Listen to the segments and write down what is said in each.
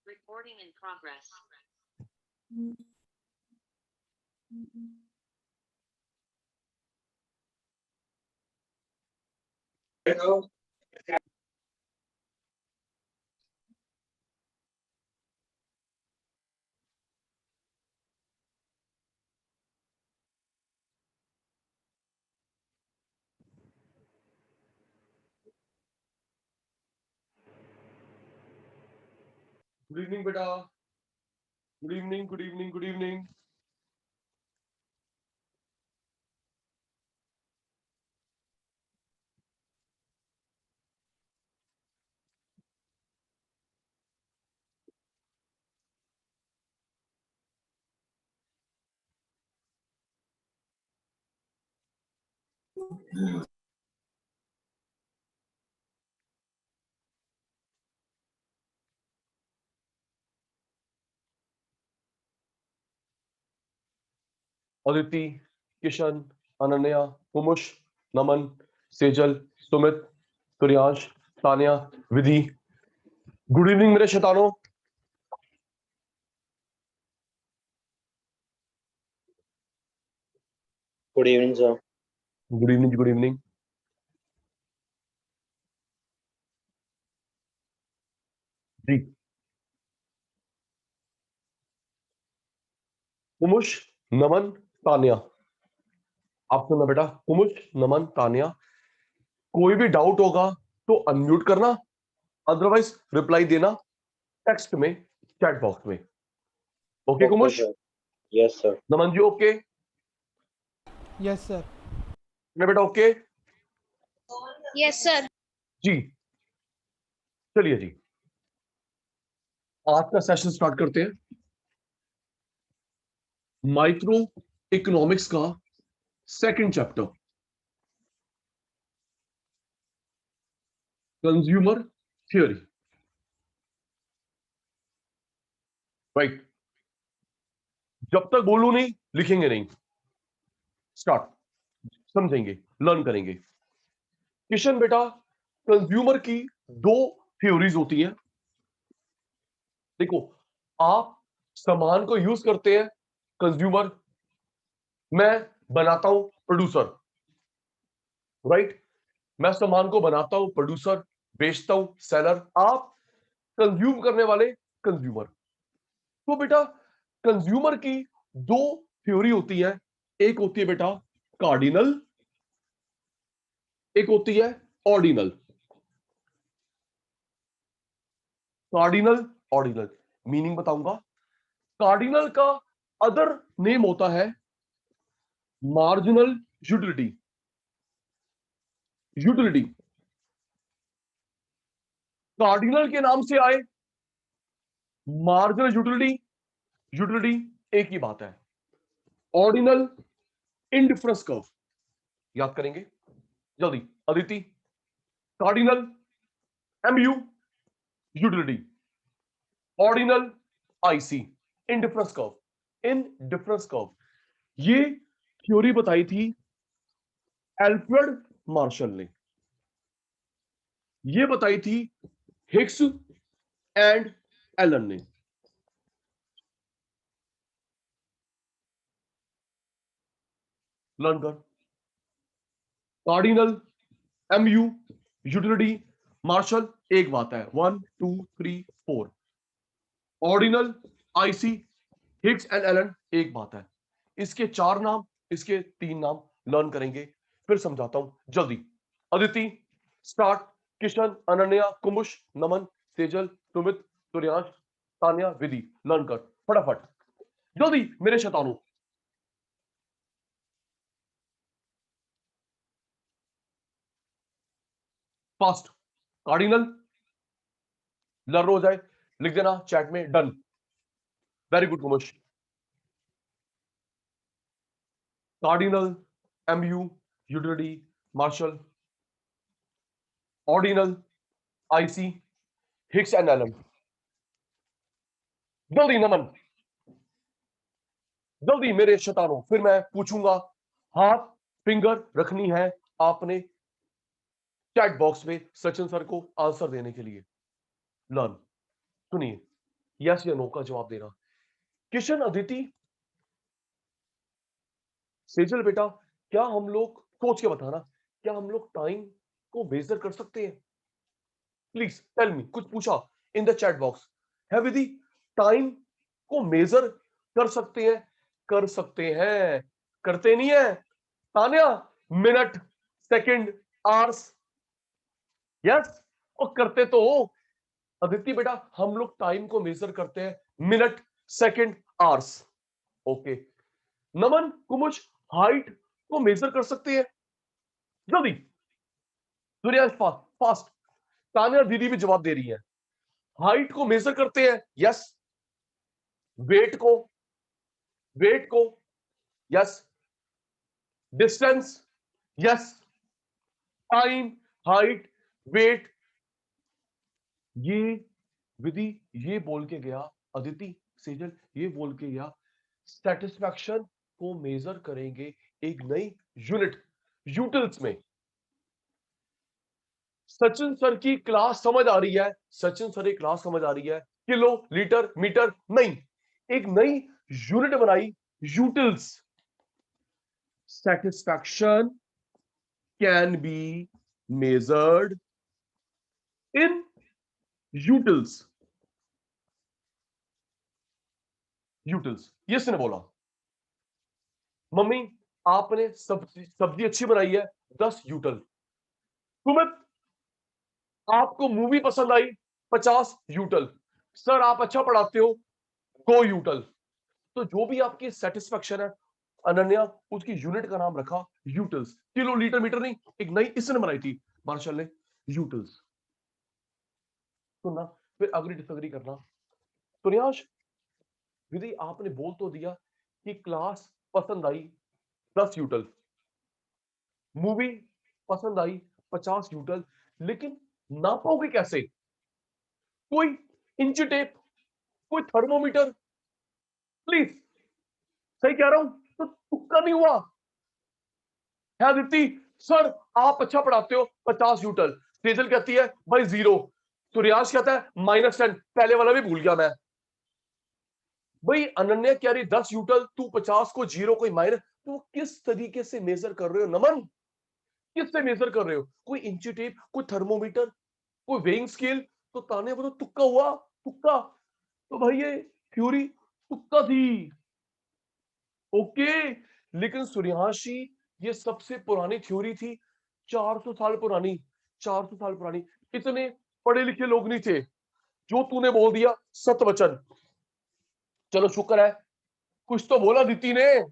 Recording in progress. Good evening बेटा। Good evening, good evening, good evening. Aditi, Kishan, Ananya, Kumush, Naman, Sejal, Sumit, Turyansh, Tanya, Vidhi. Good evening मेरे शैतानों। Good evening sir. Good evening, good evening. जी, कुमुश, नमन, तान्या। आप सुनना बेटा, कुमुश, नमन, तान्या। कोई भी डाउट होगा तो अनम्यूट करना, अदरवाइज रिप्लाई देना टेक्स्ट में, चैट बॉक्स में। Okay Kumush? Sir. Yes sir. Naman ji okay? Yes sir. बेटा ओके? Yes sir. जी चलिए जी, आज का सेशन स्टार्ट करते हैं। माइक्रो इकोनॉमिक्स का second chapter, consumer theory. Right, जब तक बोलू नहीं लिखेंगे नहीं। स्टार्ट, समझेंगे, लर्न करेंगे। किशन बेटा, कंज्यूमर की दो थ्योरीज होती हैं। देखो, आप सामान को यूज करते हैं कंज्यूमर, मैं बनाता हूं प्रोड्यूसर। राइट, मैं सामान को बनाता हूं प्रोड्यूसर, बेचता हूं सेलर, आप कंज्यूम करने वाले कंज्यूमर। तो बेटा कंज्यूमर की दो थ्योरी होती है, एक होती है बेटा कार्डिनल, एक होती है ऑर्डिनल। कार्डिनल, ऑर्डिनल, मीनिंग बताऊंगा। कार्डिनल का अदर नेम होता है मार्जिनल यूटिलिटी। यूटिलिटी कार्डिनल के नाम से आए, मार्जिनल यूटिलिटी, यूटिलिटी एक ही बात है। ऑर्डिनल इंडिफरेंस कर्व, याद करेंगे जल्दी। Aditi, cardinal MU utility, ordinal IC indifference curve. Indifference curve, ये थ्योरी बताई थी एल्फ्रेड मार्शल ने, ये बताई थी हिग्स एंड एलन ने। लर्न कर, कार्डिनल एमयू यूटिलिटी मार्शल एक बात है, 1 2 3 4। Ordinal IC Hicks and Allen एक बात है। इसके चार नाम, इसके तीन नाम लर्न करेंगे, फिर समझाता हूं जल्दी। अदिति स्टार्ट, किशन, अनन्या, कुमुश, नमन, सेजल, सुमित, तुर्यांश, तान्या, विधि। लर्न कर फटाफट जल्दी मेरे शैतानों। फास्ट, कार्डिनल लर्न हो जाए, लिख देना चैट में done. Very good Kumush. Cardinal MU utility Marshall, ordinal IC Hicks and Allen. जल्दी नमन, जल्दी मेरे शैतानों, फिर मैं पूछूंगा, हाथ फिंगर रखनी है आपने चैट बॉक्स में सचिन सर को आंसर देने के लिए। लर्न, सुनिए। यस या नो का जवाब देना। किशन, अदिति, सेजल बेटा, क्या हम लोग, सोच के बताना, क्या हम लोग टाइम को मेजर कर सकते हैं? प्लीज टेल मी, कुछ पूछा इन द चैट बॉक्स है विधि, टाइम को मेजर कर सकते हैं? कर सकते हैं, करते नहीं है Tanya? Minute, second, hours, yes, और करते तो हो। अदिति बेटा, हम लोग टाइम को मेजर करते हैं मिनट, सेकंड, आवर्स। ओके। नमन, कुमुश, हाइट को मेजर कर सकते हैं? जल्दी, सूर्याश, फास्ट फास्ट। तान्या दीदी भी जवाब दे रही है। हाइट को मेजर करते हैं? यस। वेट को, वेट को, yes. Distance, yes. Time, height, weight, ये विधि ये बोल के गया, अदिति, सेजल ये बोल के गया, सेटिस्फैक्शन को मेजर करेंगे एक नई यूनिट, यूटिल्स में। सचिन सर की क्लास समझ आ रही है? सचिन सर की क्लास समझ आ रही है? किलो, लीटर, मीटर नहीं, एक नई यूनिट बनाई, utils. Satisfaction can be measured in utils. Utils, ये इसने बोला। मम्मी, आपने सब्जी अच्छी बनाई है, 10 यूटिल। सुमित, आपको मूवी पसंद आई, 50 यूटिल। सर, आप अच्छा पढ़ाते हो, 2 यूटिल। तो जो भी आपकी सेटिस्फैक्शन है, अनन्या, उसकी यूनिट का नाम रखा यूटिल्स। किलो, लीटर, मीटर नहीं, एक नई इसने बनाई थी मार्शल ने, यूटिल्स। सुनना, फिर अग्री डिसअग्री करना। सुनियाश, विधि आपने बोल तो दिया कि क्लास पसंद आई, 10 यूटिल, मूवी पसंद आई, 50 यूटिल, लेकिन नापोगे कैसे? कोई इंच टेप, कोई थर्मोमीटर? प्लीज, सही कह रहा हूं तो तुक्का नहीं हुआ है? दीप्ति, सर आप अच्छा पढ़ाते हो, 50 यूटिल। सेजल कहती है भाई 0। सूर्याश कहता है -10। पहले वाला भी भूल गया मैं। भाई अनन्या कह रही 10 यूटिल, तू 50 को 0 कोई माइनस, तो किस तरीके से मेजर कर रहे हो नमन? किससे मेजर कर रहे हो? कोई इंची टेप, कोई थर्मोमीटर, कोई वेइंग स्केल? तो ताने वो तो तुक्का हुआ, तुक्का। तो भाई ये थ्योरी तुक्का थी, ओके। लेकिन सूर्यवंशी, ये सबसे पुरानी थ्योरी थी, 400 साल पुरानी, 400 साल पुरानी। इतने पढ़े लिखे लोग नहीं थे। जो तूने बोल दिया सतवचन, चलो शुक्र है कुछ तो बोला दीति ने,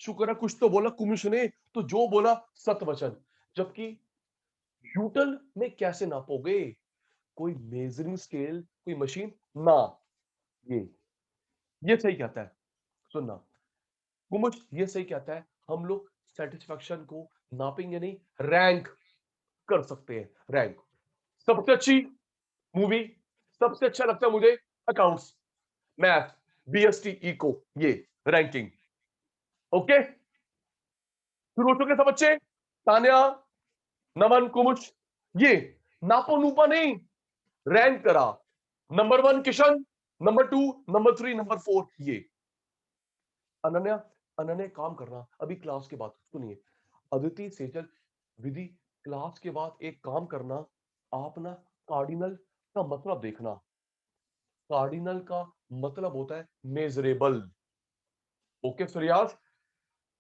शुक्र है कुछ तो बोला कुमिश ने, तो जो बोला सतवचन। जबकि यूटल में कैसे नापोगे? कोई मेजरिंग स्केल, कोई मशीन ना। ये सही कहता है, सुनना कुमुश, ये सही कहता है, हम लोग सेटिस्फैक्शन को नापेंगे नहीं, रैंक कर सकते हैं, रैंक। सबसे अच्छी मूवी, सबसे अच्छा लगता है मुझे अकाउंट्स, मैथ, बीएसटी, इको, ये रैंकिंग। ओके, शुरू हो चुके सब बच्चे? तान्या, नमन, कुमुश, ये नापो नूपा नहीं, रैंक करा। Number 1 Kishan, number 2, number 3, number 4, ये। अनन्या, अनन्या काम करना, अभी क्लास के बाद सुनिए। अदिति, सेजल, विधि, क्लास के बाद एक काम करना, आप ना कार्डिनल का मतलब देखना। कार्डिनल का मतलब होता है मेजरेबल। ओके सूर्यास,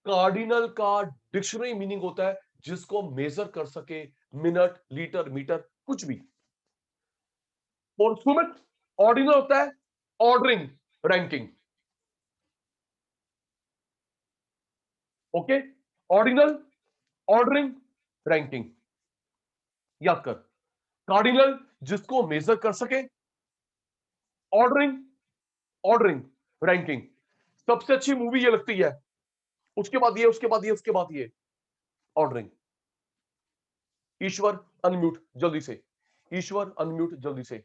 कार्डिनल का डिक्शनरी मीनिंग होता है जिसको मेजर कर सके, मिनट, लीटर, मीटर, कुछ भी। और सुमित, ऑर्डिनल होता है ordering, ranking. Okay, ordinal, ordering, ranking, याद कर। कार्डिनल जिसको मेजर कर सके, ऑर्डरिंग, ऑर्डरिंग, रैंकिंग। सबसे अच्छी मूवी ये लगती है, उसके बाद ये, उसके बाद ये, उसके बाद ये, ऑर्डरिंग। ईश्वर अनम्यूट जल्दी से, ईश्वर अनम्यूट जल्दी से।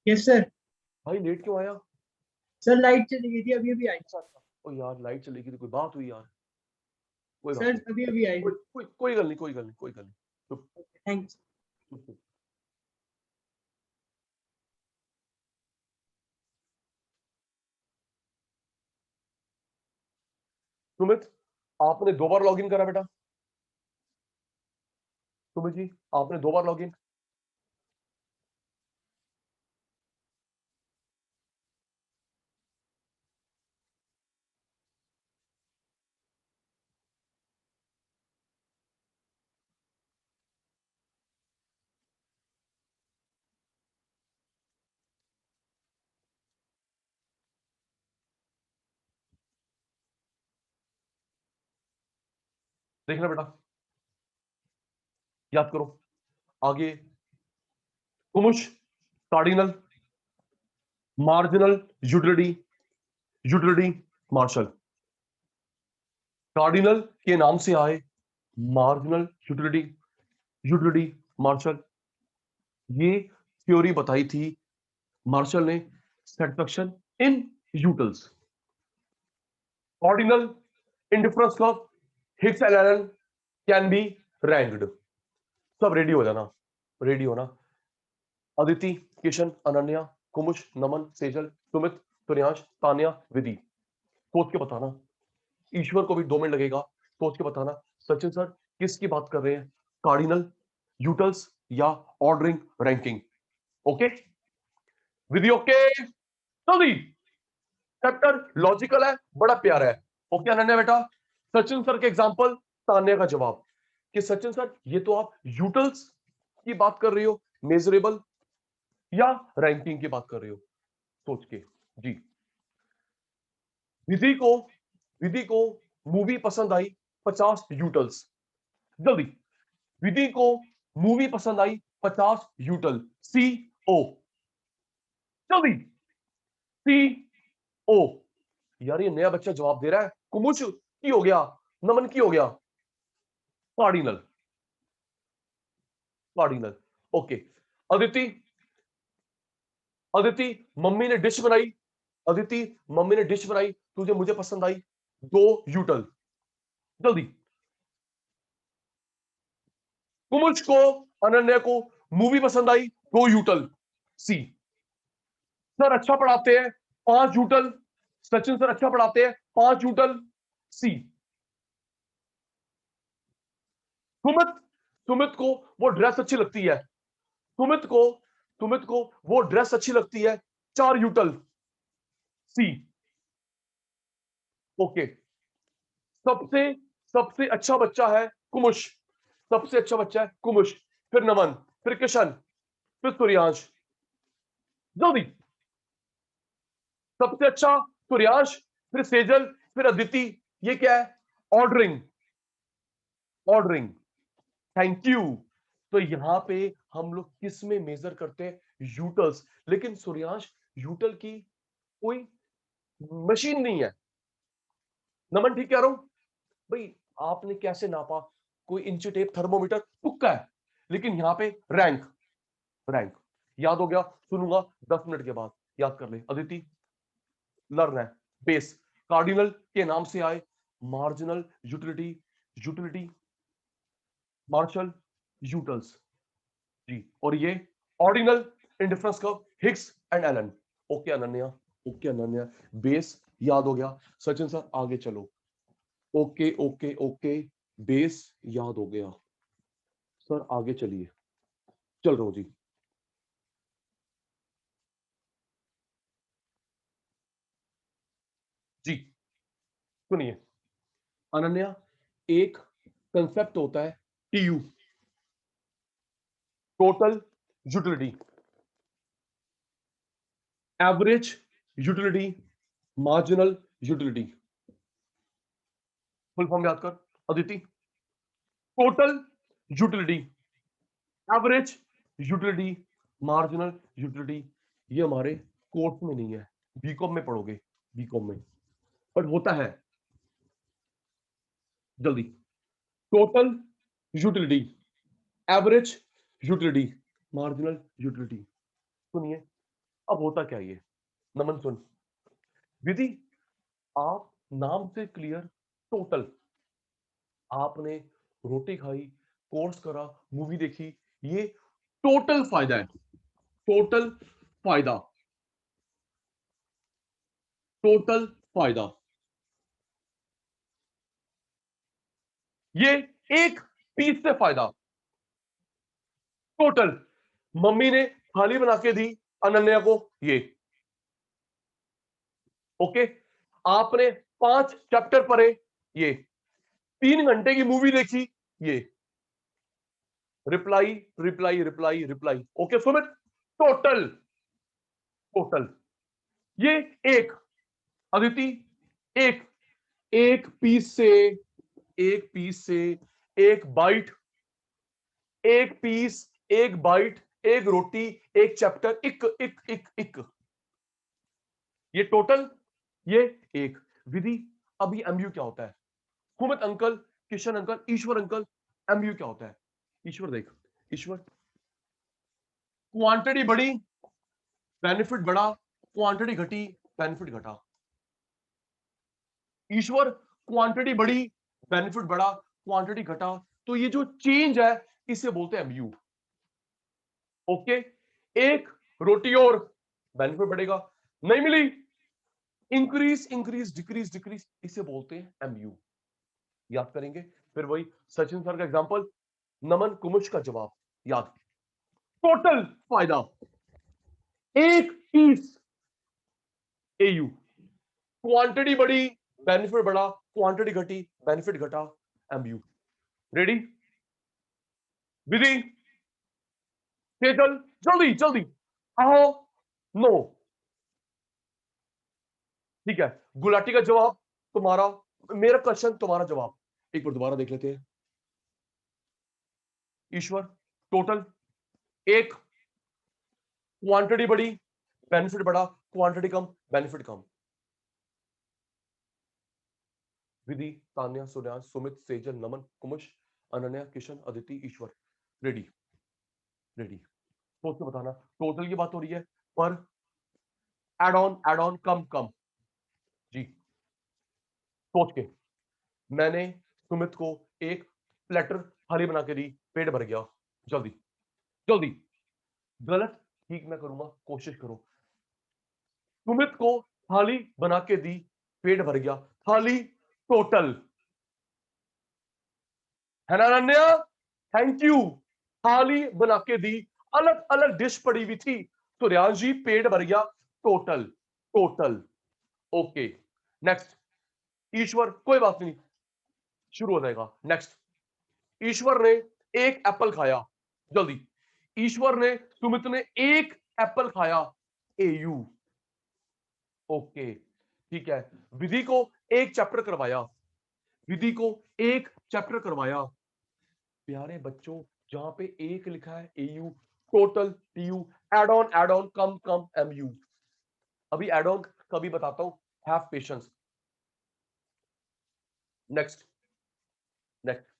Yes sir. भाई लेट क्यों आया? सर लाइट चली गई थी, अभी अभी आई। ओ यार, लाइट चली गई तो कोई बात हुई यार? कोई बात सर नहीं, अभी अभी आई। कोई गल नहीं, कोई गल नहीं, कोई गल नहीं। चुप, थैंक्स। चुप, चुप। सुमित आपने 2 बार लॉगिन करा बेटा? सुमित जी आपने 2 बार लॉगिन? देखना बेटा, याद करो। आगे Kumush, cardinal, marginal, utility, utility, Marshall. Cardinal के नाम से आए, मार्जिनल, यूटिलिटी, यूटिलिटी, मार्शल। ये थ्योरी बताई थी मार्शल ने, satisfaction in utils. Ordinal indifference curve, Hicks and Allen can be ranked. सब रेडी हो जाना, रेडी होना। अदिति, किशन, अनन्या, कुमुश, नमन, सेजल, सुमित, तुर्यांश, तान्या, विधि। सोच के बताना। ईश्वर को भी 2 मिनट लगेगा, सोच के बताना। सचिन सर किसकी बात कर रहे हैं, कार्डिनल, यूटल्स या ऑर्डरिंग रैंकिंग? ओके विधि, ओके जल्दी। चैप्टर लॉजिकल है, बड़ा प्यारा है। ओके अनन्या बेटा, सचिन सर के एग्जांपल, तान्या का जवाब कि सचिन सर ये तो आप यूटल्स की बात कर रही हो, मेजरेबल, या रैंकिंग की बात कर रही हो? सोच के जी। विधि को मूवी पसंद आई, 50 यूटल्स। जल्दी, विधि को मूवी पसंद आई, 50 यूटल, सी ओ। जल्दी, सी ओ। यार ये नया बच्चा जवाब दे रहा है। कुमुच की हो गया, नमन की हो गया, cardinal, cardinal. Okay Aditi, Aditi mummy ने डिश बनाई, अदिति मम्मी ने डिश बनाई, तुझे मुझे पसंद आई, 2 यूटल। जल्दी, कुमुच को, अनन्या को मूवी पसंद आई, 2 यूटल, सी। सर अच्छा पढ़ाते हैं, 5 यूटल। सचिन सर अच्छा पढ़ाते हैं, 5 यूटल, सी। सुमित, सुमित को वो ड्रेस अच्छी लगती है, सुमित को वो ड्रेस अच्छी लगती है, 4 यूटल, सी। ओके सबसे सबसे अच्छा बच्चा है कुमुश, सबसे अच्छा बच्चा है कुमुश, फिर नमन, फिर किशन, फिर सूर्यांश। जल्दी, सबसे अच्छा सूर्यांश, फिर सेजल, फिर अदिति। ये क्या है, ऑर्डरिंग, ऑर्डरिंग। Thank you. तो यहां पे हम लोग किस में मेजर करते हैं, यूटल्स। लेकिन सूर्यांश यूटल की कोई मशीन नहीं है। नमन ठीक कह रहा हूं भाई, आपने कैसे नापा, कोई इंची टेप, थर्मोमीटर, तुक्का है। लेकिन यहां पे रैंक, रैंक याद हो गया, सुनूंगा 10 मिनट के बाद, याद कर ले अदिति। लर्न है बेस, कार्डिनल के नाम से आए, marginal, utility, utility, Marshall, utils जी। और ये ordinal indifference curve, Hicks and Allen. Okay Ananya, okay Ananya, base याद हो गया। सचिन सर आगे चलो। ओके ओके ओके, बेस याद हो गया सर, आगे चलिए। चल रहा हूं जी। जी सुनिए अनन्या, एक कंसेप्ट होता है TU, total utility, average utility, marginal utility. Full form याद कर Aditi. Total utility, average utility, marginal utility. ये हमारे कोर्स में नहीं है, बीकॉम में पढ़ोगे, बीकॉम में, बट होता है। जल्दी, total utility, average utility, marginal utility. सुनिए अब होता क्या ये, नमन सुन। विधि, आप नाम से क्लियर, टोटल। आपने रोटी खाई, कोर्स करा, मूवी देखी, ये टोटल फायदा है, टोटल फायदा, टोटल फायदा। ये एक पीस से फायदा। टोटल मम्मी ने थाली बना के दी अनन्या को, ये ओके। आपने 5 चैप्टर पढ़े, ये 3 घंटे की मूवी देखी, ये reply reply reply reply. Okay Sumit, total total ये एक, अदिति एक, एक पीस से, एक पीस से, एक बाइट, एक पीस, एक बाइट, एक रोटी, एक चैप्टर, इक इक इक इक, ये टोटल, ये एक। विधि, अभी एमयू क्या होता है? सुमित अंकल, किशन अंकल, ईश्वर अंकल, एमयू क्या होता है? ईश्वर देख, ईश्वर क्वांटिटी बढ़ी, बेनिफिट बढ़ा, क्वांटिटी घटी, बेनिफिट घटा। ईश्वर क्वांटिटी बढ़ी, बेनिफिट बढ़ा, क्वांटिटी घटा, तो ये जो चेंज है इसे बोलते हैं एमयू। ओके, एक रोटी और बेनिफिट बढ़ेगा, नहीं मिली, इंक्रीज इंक्रीज डिक्रीज डिक्रीज, इसे बोलते हैं एमयू। याद करेंगे फिर वही सचिन सर का एग्जांपल, नमन कुमुश का जवाब याद। टोटल फायदा, एक पीस एयू, क्वांटिटी बढ़ी, बेनिफिट बढ़ा, क्वांटिटी घटी, बेनिफिट घटा, एमयू। रेडी? विधि, केजल, जल्दी जल्दी आओ। नो, ठीक है, गुलाटी का जवाब तुम्हारा, मेरा क्वेश्चन तुम्हारा जवाब। एक बार दोबारा देख लेते हैं। ईश्वर, टोटल एक, क्वांटिटी बढ़ी, बेनिफिट बढ़ा, क्वांटिटी कम, बेनिफिट कम। विधि, तान्या, सुन्यास, सुमित, सेजल, नमन, कुमुश, अनन्या, किशन, अदिति, ईश्वर। रेडी? रेडी? सोच के बताना, टोटल की बात हो रही है, पर एड ऑन कम कम। जी, सोच के। मैंने सुमित को एक प्लेटर थाली बना के दी, पेट भर गया, जल्दी जल्दी। गलत ठीक मैं करूंगा, कोशिश करो। सुमित को थाली बना के दी, पेट भर गया, थाली टोटल है ना अनन्या? Thank you. थाली बना के दी, अलग अलग डिश पड़ी हुई थी, तो रियाज जी पेट भर गया, total total. Okay, next. Ishwar, कोई बात नहीं, शुरू हो जाएगा। नेक्स्ट, ईश्वर ने एक एप्पल खाया, जल्दी। ईश्वर ने, सुमित ने एक एप्पल खाया, एयू। ओके, ठीक है। विधि को एक चैप्टर करवाया, विधि को एक चैप्टर करवाया। प्यारे बच्चों, जहां पे एक लिखा है AU, total TU, add on कम कम एमयू। अभी एड ऑन कभी बताता हूं, have patience. Next, next.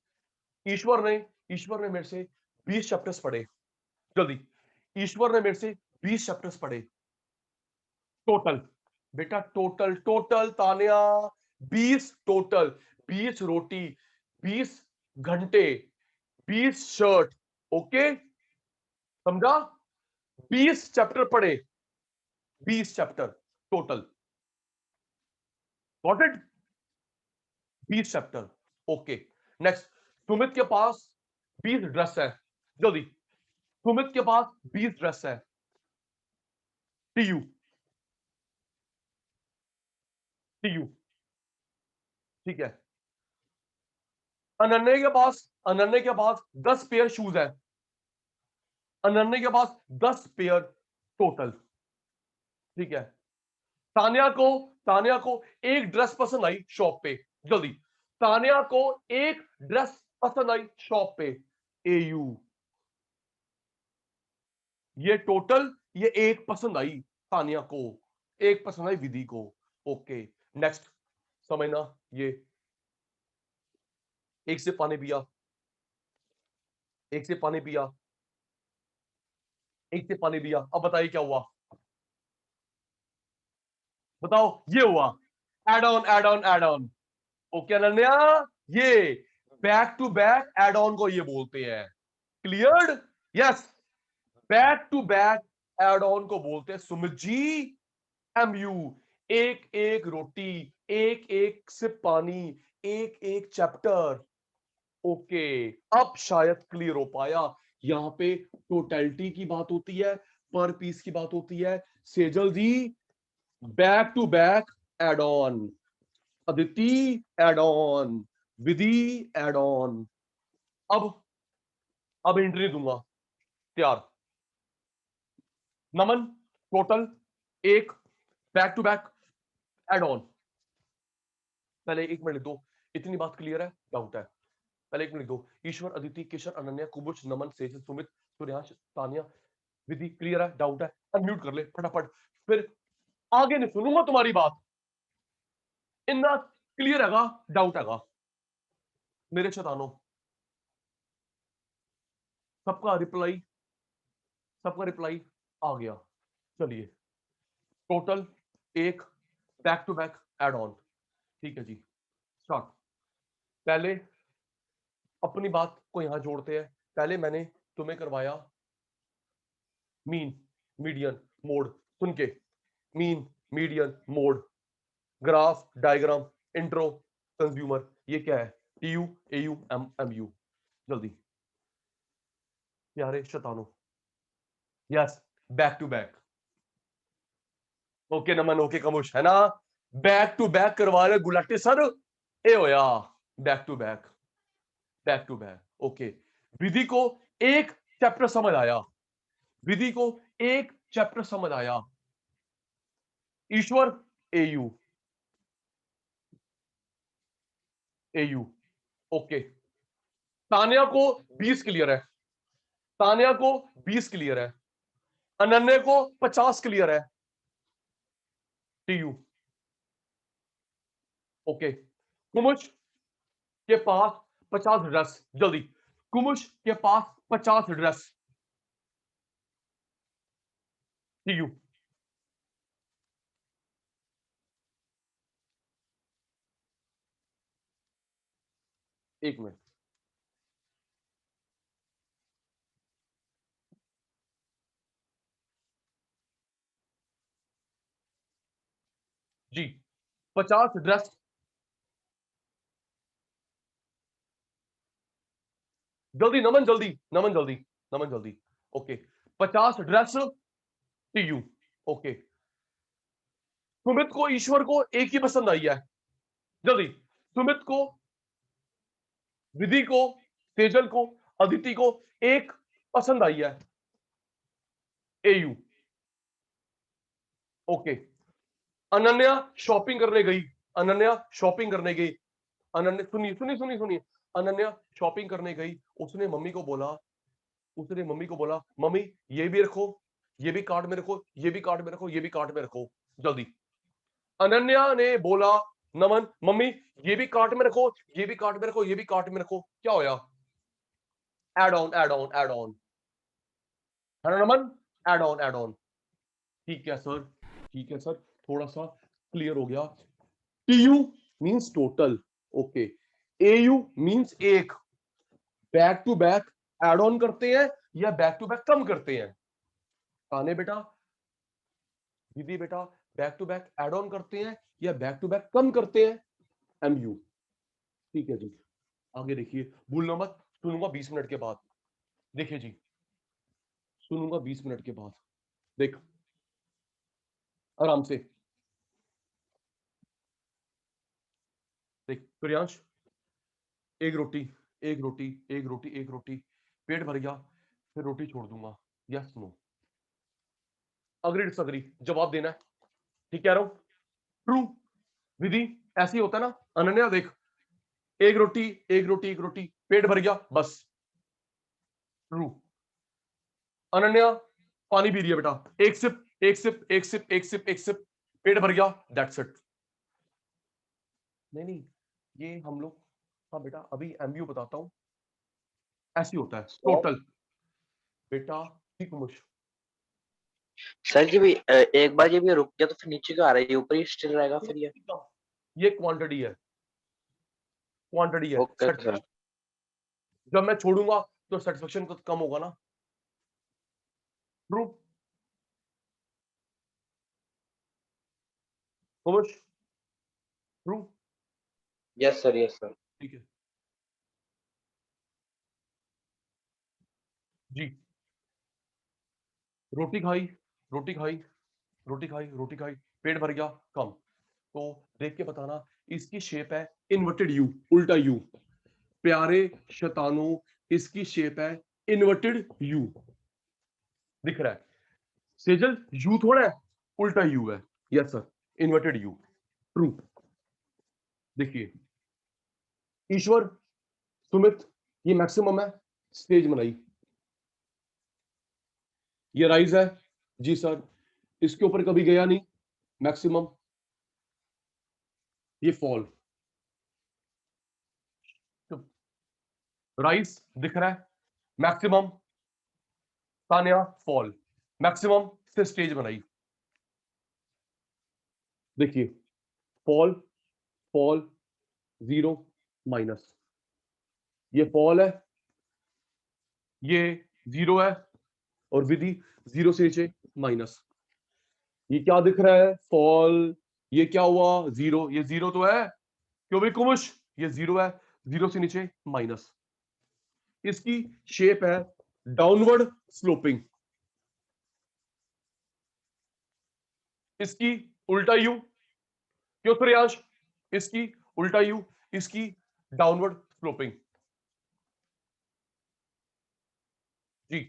Ishwar ने मेरे से 20 चैप्टर्स पढ़े, जल्दी। ईश्वर ने मेरे से 20 चैप्टर्स पढ़े, टोटल। बेटा टोटल टोटल तान्या, 20 टोटल, 20 रोटी, 20 घंटे, 20 शर्ट। ओके, समझा? 20 चैप्टर पढ़े, 20 chapter total, got it? 20 chapter. Okay, next. Sumit के पास 20 ड्रेस है, जल्दी। सुमित के पास 20 ड्रेस है, टीयू टीयू, ठीक है। अनन्या के पास 10 पेयर शूज है, अनन्या के पास 10 पेयर टोटल, ठीक है। तान्या को एक ड्रेस पसंद आई शॉप पे, जल्दी। तान्या को एक ड्रेस पसंद आई शॉप पे, एयू। ये टोटल, ये एक पसंद आई तान्या को, एक पसंद आई विधि को। Okay, next. समझना, ये एक से पानी पिया, एक से पानी पिया, एक से पानी पिया, अब बताइए क्या हुआ? बताओ, ये हुआ add on add on add on. Okay Ananya, ये back to back add on को ये बोलते हैं, cleared? Yes, back to back add on को बोलते हैं सुमित जी एमयू। एक एक रोटी, एक एक सिप पानी, एक एक चैप्टर, ओके, अब शायद क्लियर हो पाया। यहां पे टोटलिटी की बात होती है, पर पीस की बात होती है। Sejal ji, back to back add on, Aditi add on, Vidhi add on. अब एंट्री दूंगा, तैयार। नमन, टोटल एक, back to back add on. पहले 1 मिनट लिख दो, इतनी बात क्लियर है, डाउट है? पहले 1 मिनट लिख दो, ईश्वर, अदिति, किशन, अनन्या, कुबुच, नमन, सेजल, सुमित, सूर्यांश, तानिया, विधि, क्लियर है, डाउट है? अनम्यूट कर ले फटाफट, फिर आगे नहीं सुनूंगा तुम्हारी बात। इतना क्लियर हैगा, डाउट हैगा? मेरे शैतानों, सबका रिप्लाई आ गया। चलिए, टोटल एक, back to back add on. ठीक है जी, स्टार्ट। पहले अपनी बात को यहां जोड़ते हैं। पहले मैंने तुम्हें करवाया मीन, मीडियन, मोड। सुन के, mean, median, mode, graph, diagram, intro, consumer. ये क्या है? TU, AU, MU. जल्दी प्यारे शैतानों, yes, back to back. Okay Naman, okay Kumush, है ना? बैक टू बैक करवा रहे गुलाटी सर, ए होया back to back, back to back. Okay, Vidhi को एक चैप्टर समझ आया, विधि को एक चैप्टर समझ आया। ईश्वर, एयू, एयू, ओके। तानिया को 20 क्लियर है, तानिया को 20 क्लियर है, अनन्या को 50 क्लियर है, टीयू, ओके। कुमुश के पास 50 ड्रेस, जल्दी, कुमुश के पास 50 ड्रेस, टीयू, एक मिनट। जी, 50 ड्रेस, जल्दी नमन, जल्दी नमन, जल्दी नमन, जल्दी, okay. 50 dress, TU, okay. Sumit को, ईश्वर को एक ही पसंद आई है, जल्दी। सुमित को, विधि को, तेजल को, अदिति को एक पसंद आई है, एयू, ओके। अनन्या शॉपिंग करने गई, अनन्या शॉपिंग करने गई, अनन्या, सुनिए सुनिए सुनिए सुनिए, अनन्या शॉपिंग करने गई। उसने मम्मी को बोला, उसने मम्मी को बोला, मम्मी ये भी रखो, ये भी कार्ड में रखो, ये भी कार्ड में रखो, ये भी कार्ड में रखो, जल्दी। अनन्या ने बोला, नमन, मम्मी ये भी कार्ट में रखो, ये भी कार्ट में रखो, ये भी कार्ट में रखो। क्या होया? Add on, add on, add on, है ना Naman? Add on, add on. ठीक है सर, ठीक है सर, थोड़ा सा क्लियर हो गया। TU means total, okay. AU means एक। Back to back add on करते हैं या बैक टू बैक कम करते हैं? ताने बेटा, दीदी बेटा, back to back add on करते हैं या बैक टू बैक कम करते हैं? एमयू, ठीक है जी। आगे देखिए, भूलना मत, सुनूंगा 20 मिनट के बाद। देखिए जी, सुनूंगा 20 मिनट के बाद, देख आराम से देख। प्रियांश, एक रोटी, एक रोटी, एक रोटी, एक रोटी, पेट भर गया, फिर रोटी छोड़ दूंगा, यस नो? अग्री डिसअग्री, जवाब देना है, ठीक कह रहा हूं? ट्रू, विधि, ऐसे ही होता है ना? अनन्या देख, एक रोटी, एक रोटी, एक रोटी, पेट भर गया, बस, ट्रू। अनन्या पानी पी रही है बेटा, एक सिप, एक सिप, एक सिप, एक सिप, एक सिप, पेट भर गया, दैट्स इट। नहीं नहीं, ये हम लोग, हाँ बेटा अभी एमयू बताता हूं, ऐसे होता है सर टोटल। बेटा ठीक मुश, सर जी भी एक बार जब ये रुक गया तो फिर नीचे क्यों आ रहा है? ये ऊपर ही स्टिल रहेगा फिर ये क्वांटिटी है, क्वांटिटी है। Okay sir. जब मैं छोड़ूंगा तो सेटिस्फेक्शन कम होगा ना? ट्रू, मुश, true, yes sir, yes sir. ठीक है। जी रोटी खाई, रोटी खाई, रोटी खाई, रोटी खाई, पेट भर गया, कम। तो देख के बताना, इसकी शेप है इन्वर्टेड यू, उल्टा यू। प्यारे शैतानों, इसकी शेप है इन्वर्टेड यू। दिख रहा है सेजल, यू थोड़ा है, उल्टा यू है। Yes sir, inverted you, true. देखिए ईश्वर, सुमित, ये मैक्सिमम है, स्टेज बनाई। ये राइज है, जी सर, इसके ऊपर कभी गया नहीं, मैक्सिमम। ये फॉल, राइज दिख रहा है, मैक्सिमम। तान्या फॉल, मैक्सिमम से स्टेज बनाई। देखिए फॉल, फॉल, जीरो, माइनस। ये फॉल है, ये जीरो है, और विधि जीरो से नीचे माइनस। ये क्या दिख रहा है, फॉल। ये क्या हुआ, जीरो। ये जीरो तो है क्यों भाई कुमुश, ये जीरो है, जीरो से नीचे माइनस। इसकी शेप है डाउनवर्ड स्लोपिंग। इसकी उल्टा यू, क्यों सूर्याश, इसकी उल्टा यू, इसकी डाउनवर्ड स्लोपिंग। जी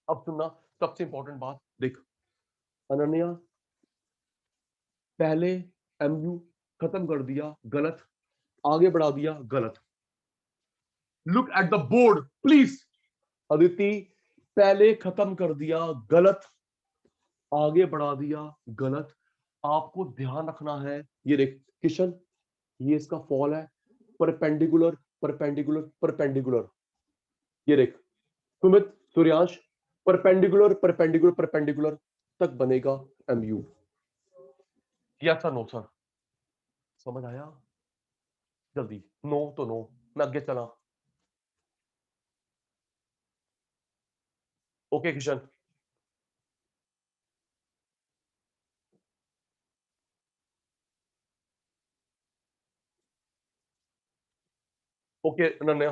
अब सुनना, सबसे इंपॉर्टेंट बात देख अनन्या, पहले एमयू खत्म कर दिया, गलत। आगे बढ़ा दिया, गलत। Look at the board please. Aditi, पहले खत्म कर दिया, गलत। आगे बढ़ा दिया, गलत। आपको ध्यान रखना है, ये देख किशन, ये इसका फॉल है, परपेंडिकुलर, परपेंडिकुलर, परपेंडिकुलर। ये देख Sumit, Suryansh, perpendicular, perpendicular, perpendicular तक बनेगा MU. Yes sir, no sir, समझ आया? जल्दी, नो तो नो, मैं आगे चला। Okay Kishan, okay Ananya.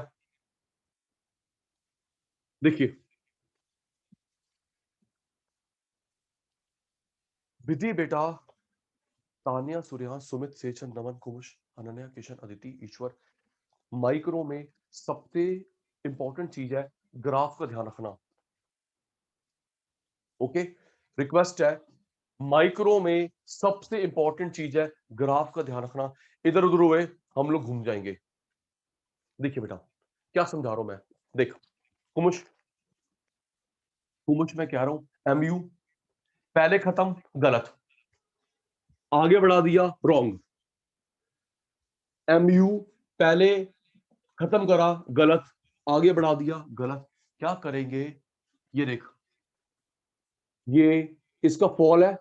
देखिए विधि बेटा, तान्या, सूर्यांश, सुमित, सेचन, नमन, कुमुश, अनन्या, किशन, अदिति, ईश्वर, माइक्रो में सबसे इंपॉर्टेंट चीज है ग्राफ का ध्यान रखना। ओके, रिक्वेस्ट है, माइक्रो में सबसे इंपॉर्टेंट चीज है ग्राफ का ध्यान रखना। इधर उधर हुए हम लोग घूम जाएंगे। देखिए बेटा क्या समझा रहा हूं मैं, देख कुमुश, कुमुश मैं कह रहा हूं एमयू पहले खत्म, गलत। आगे बढ़ा दिया, रॉन्ग। एमयू पहले खत्म करा, गलत। आगे बढ़ा दिया, गलत। क्या करेंगे, ये देख, ये इसका फॉल है,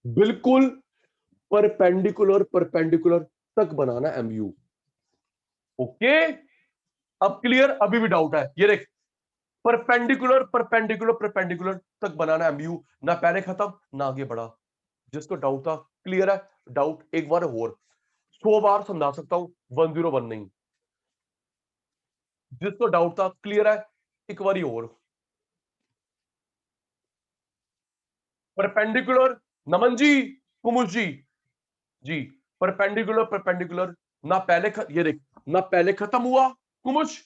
बिल्कुल परपेंडिकुलर, परपेंडिकुलर तक बनाना एमयू। ओके, अब क्लियर, अभी भी डाउट है, ये देख परपेंडिकुलर, परपेंडिकुलर, परपेंडिकुलर तक बनाना एमयू, ना पहले खत्म ना आगे बढ़ा। जिसको डाउट था, क्लियर है? डाउट एक बार और 100 बार समझा सकता हूं, 101 नहीं। जिसको डाउट था, क्लियर है? एक बार और परपेंडिकुलर, नमन जी, कुमुश जी, जी परपेंडिकुलर, परपेंडिकुलर ना पहले ये देख, ना पहले खत्म हुआ कुमुश,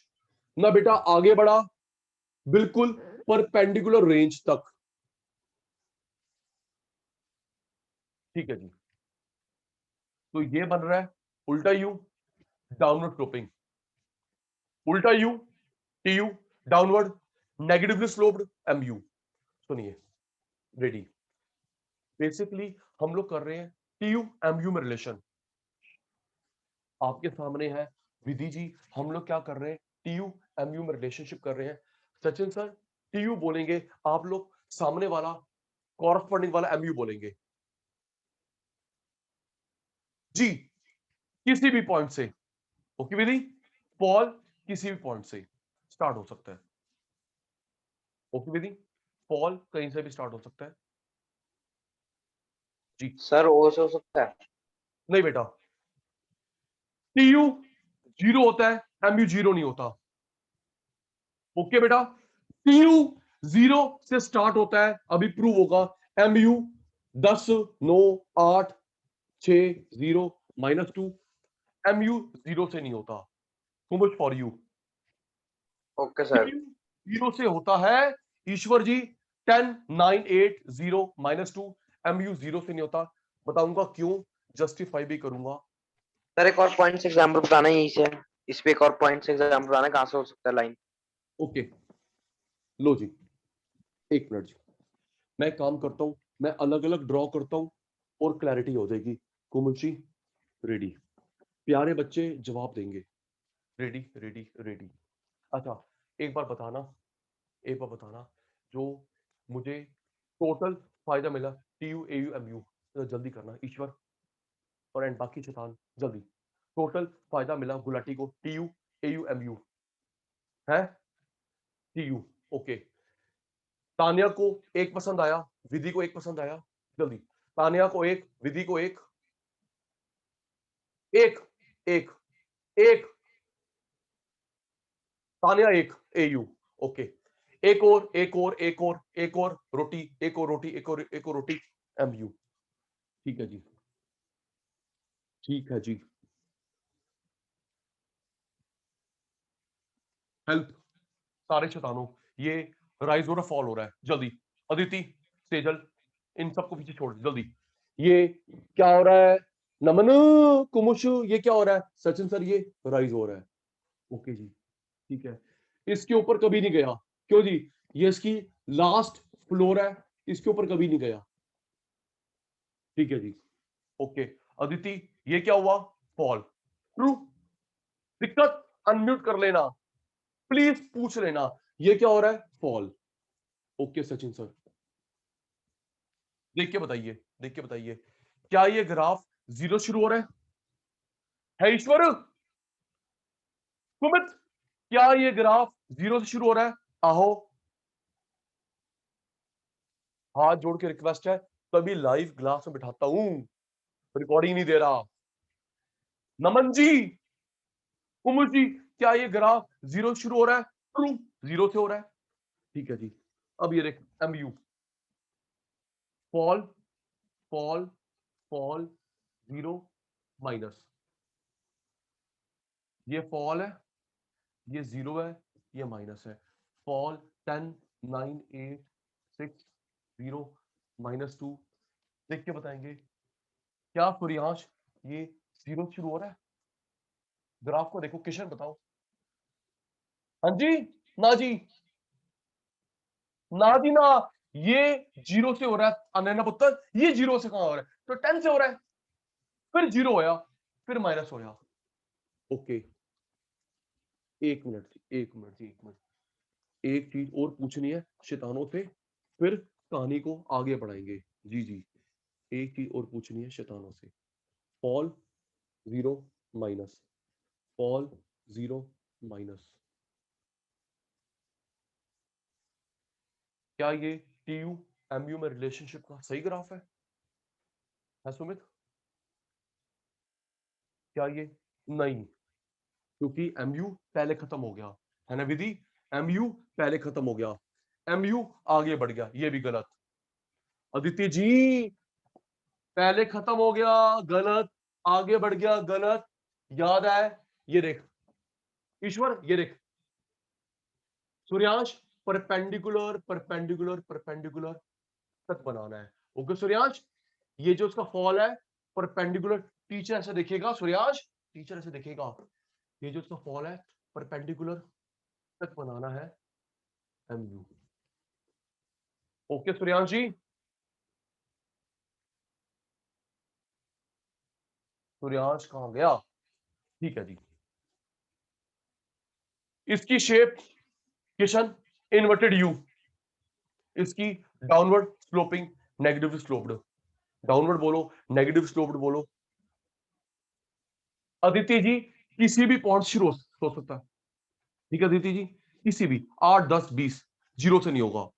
ना बेटा आगे बढ़ा, बिल्कुल परपेंडिकुलर रेंज तक। ठीक है जी, तो ये बन रहा है उल्टा यू, डाउनवर्ड स्लोपिंग, उल्टा U, T U, downward, negatively sloped M U. सुनिए, रेडी, बेसिकली हम लोग कर रहे हैं टी यू एम यू में रिलेशन। आपके सामने है विधि जी, हम लोग क्या कर रहे हैं, टी यू एम यू में रिलेशनशिप कर रहे हैं। सचिन सर, टी यू बोलेंगे, आप लोग सामने वाला कॉरस्पॉन्डिंग वाला एम यू बोलेंगे। जी किसी भी पॉइंट से, ओके विधि, पॉल किसी भी पॉइंट से स्टार्ट हो सकता है। ओके विधि, पॉल कहीं से भी स्टार्ट हो सकता है। जी सर ओ से हो सकता है। नहीं बेटा, टी यू जीरो होता है, एम यू जीरो नहीं होता। ओके बेटा, टीयू 0 से स्टार्ट होता है, अभी प्रूव होगा। एमयू 10 9 8 6 0 -2, एमयू 0 से नहीं होता। So much for you. Okay sir. TU 0 से होता है ईश्वर जी 10 9 8 0 -2, एमयू 0 से नहीं होता। बताऊंगा क्यों, जस्टिफाई भी करूंगा। सर एक और पॉइंट्स एग्जांपल बताना है यहीं से, इस पे एक और पॉइंट्स एग्जांपल बताना है, कहाँ से हो सकता है लाइन। ओके लो जी, एक मिनट जी, मैं एक काम करता हूं, मैं अलग अलग ड्रॉ करता हूं और क्लैरिटी हो जाएगी। कोमल जी रेडी, प्यारे बच्चे जवाब देंगे। Ready ready ready. अच्छा एक बार बताना, एक बार बताना, जो मुझे टोटल फायदा मिला टीयू एयू एमयू, जल्दी करना ईश्वर और एंड बाकी शैतान जल्दी। टोटल फायदा मिला गुलाटी को टीयू एयू एमयू है, टीयू। ओके, तानिया को एक पसंद आया, विधि को एक पसंद आया, जल्दी। तानिया को एक, विधि को एक, एक एक एक, तानिया एक एयू। ओके, एक और एक और एक और एक और रोटी, एक और रोटी, एक और रोटी एमयू। ठीक है जी, ठीक है जी। हेल्प सारे शैतानों, ये राइज हो रहा फॉल हो रहा है, जल्दी। अदिति, सेजल, इन सबको पीछे छोड़ जल्दी। ये क्या हो रहा है? नमन, कुमुश, ये क्या हो रहा है? सचिन सर ये राइज हो रहा है। ओके जी, ठीक है। इसके ऊपर कभी नहीं गया, क्यों जी? ये इसकी लास्ट फ्लोर है, इसके ऊपर कभी नहीं गया। ठीक है जी, ओके। अदिति ये क्या हुआ? फॉल। ट्रू। दिक्कत अनम्यूट कर लेना, प्लीज पूछ लेना। ये क्या हो रहा है? फॉल। ओके सचिन सर, देख के बताइए, देख के बताइए, क्या ये ग्राफ 0 शुरू हो रहा है ईश्वर? सुमित, क्या ये ग्राफ 0 से शुरू हो रहा है? आहो, हाथ जोड़ के रिक्वेस्ट है, तभी लाइव क्लास में बिठाता हूं, रिकॉर्डिंग नहीं दे रहा। नमन जी, कुमुर जी, क्या ये ग्राफ 0 शुरू हो रहा है? ट्रू, 0 से हो रहा है। ठीक है जी, अब ये देख MU fall fall fall 0 minus, ये फॉल है, ये 0 है, ये माइनस है। फॉल 10 9 8 6 0 -2। देख के बताएंगे क्या सूर्यांश ये 0 शुरू हो रहा है? ग्राफ को देखो, किशन बताओ। हाँ जी, ना जी, ना जी ना, ये 0 से हो रहा है अनैना पुत्र, ये 0 से कहां हो रहा है? तो 10 से हो रहा है, फिर 0 होया, फिर माइनस होया। ओके, एक मिनट जी, एक मिनट जी, एक मिनट। एक चीज और पूछनी है शैतानों से, फिर कहानी को आगे बढ़ाएंगे। जी जी, एक चीज और पूछनी है शैतानों से। फॉल 0 माइनस, फॉल 0 माइनस, क्या ये टीयू एमयू में रिलेशनशिप का सही ग्राफ है सुमित? क्या ये? नहीं, क्योंकि एमयू पहले खत्म हो गया है ना विधि, एमयू पहले खत्म हो गया, एमयू आगे बढ़ गया, ये भी गलत। अदिति जी, पहले खत्म हो गया, गलत, आगे बढ़ गया, गलत। याद है, ये देख ईश्वर, ये देख सूर्यांश, परपेंडिकुलर परपेंडिकुलर परपेंडिकुलर तक बनाना है। ओके सूर्यांश, ये जो उसका फॉल है परपेंडिकुलर, टीचर ऐसे देखेगा सूर्यांश, टीचर ऐसे देखेगा, ये जो उसका फॉल है परपेंडिकुलर तक बनाना है एमयू। ओके सूर्यांश जी, सूर्यांश कहां गया? ठीक है जी, इसकी शेप किशन इन्वर्टेड यू, इसकी downward sloping, negative sloped, downward बोलो, नेगेटिव स्लोप्ड बोलो। अदिति जी, किसी भी पॉइंट शुरू हो सकता है, ठीक है अदिति जी, किसी भी 8 10 20, 0 से नहीं होगा।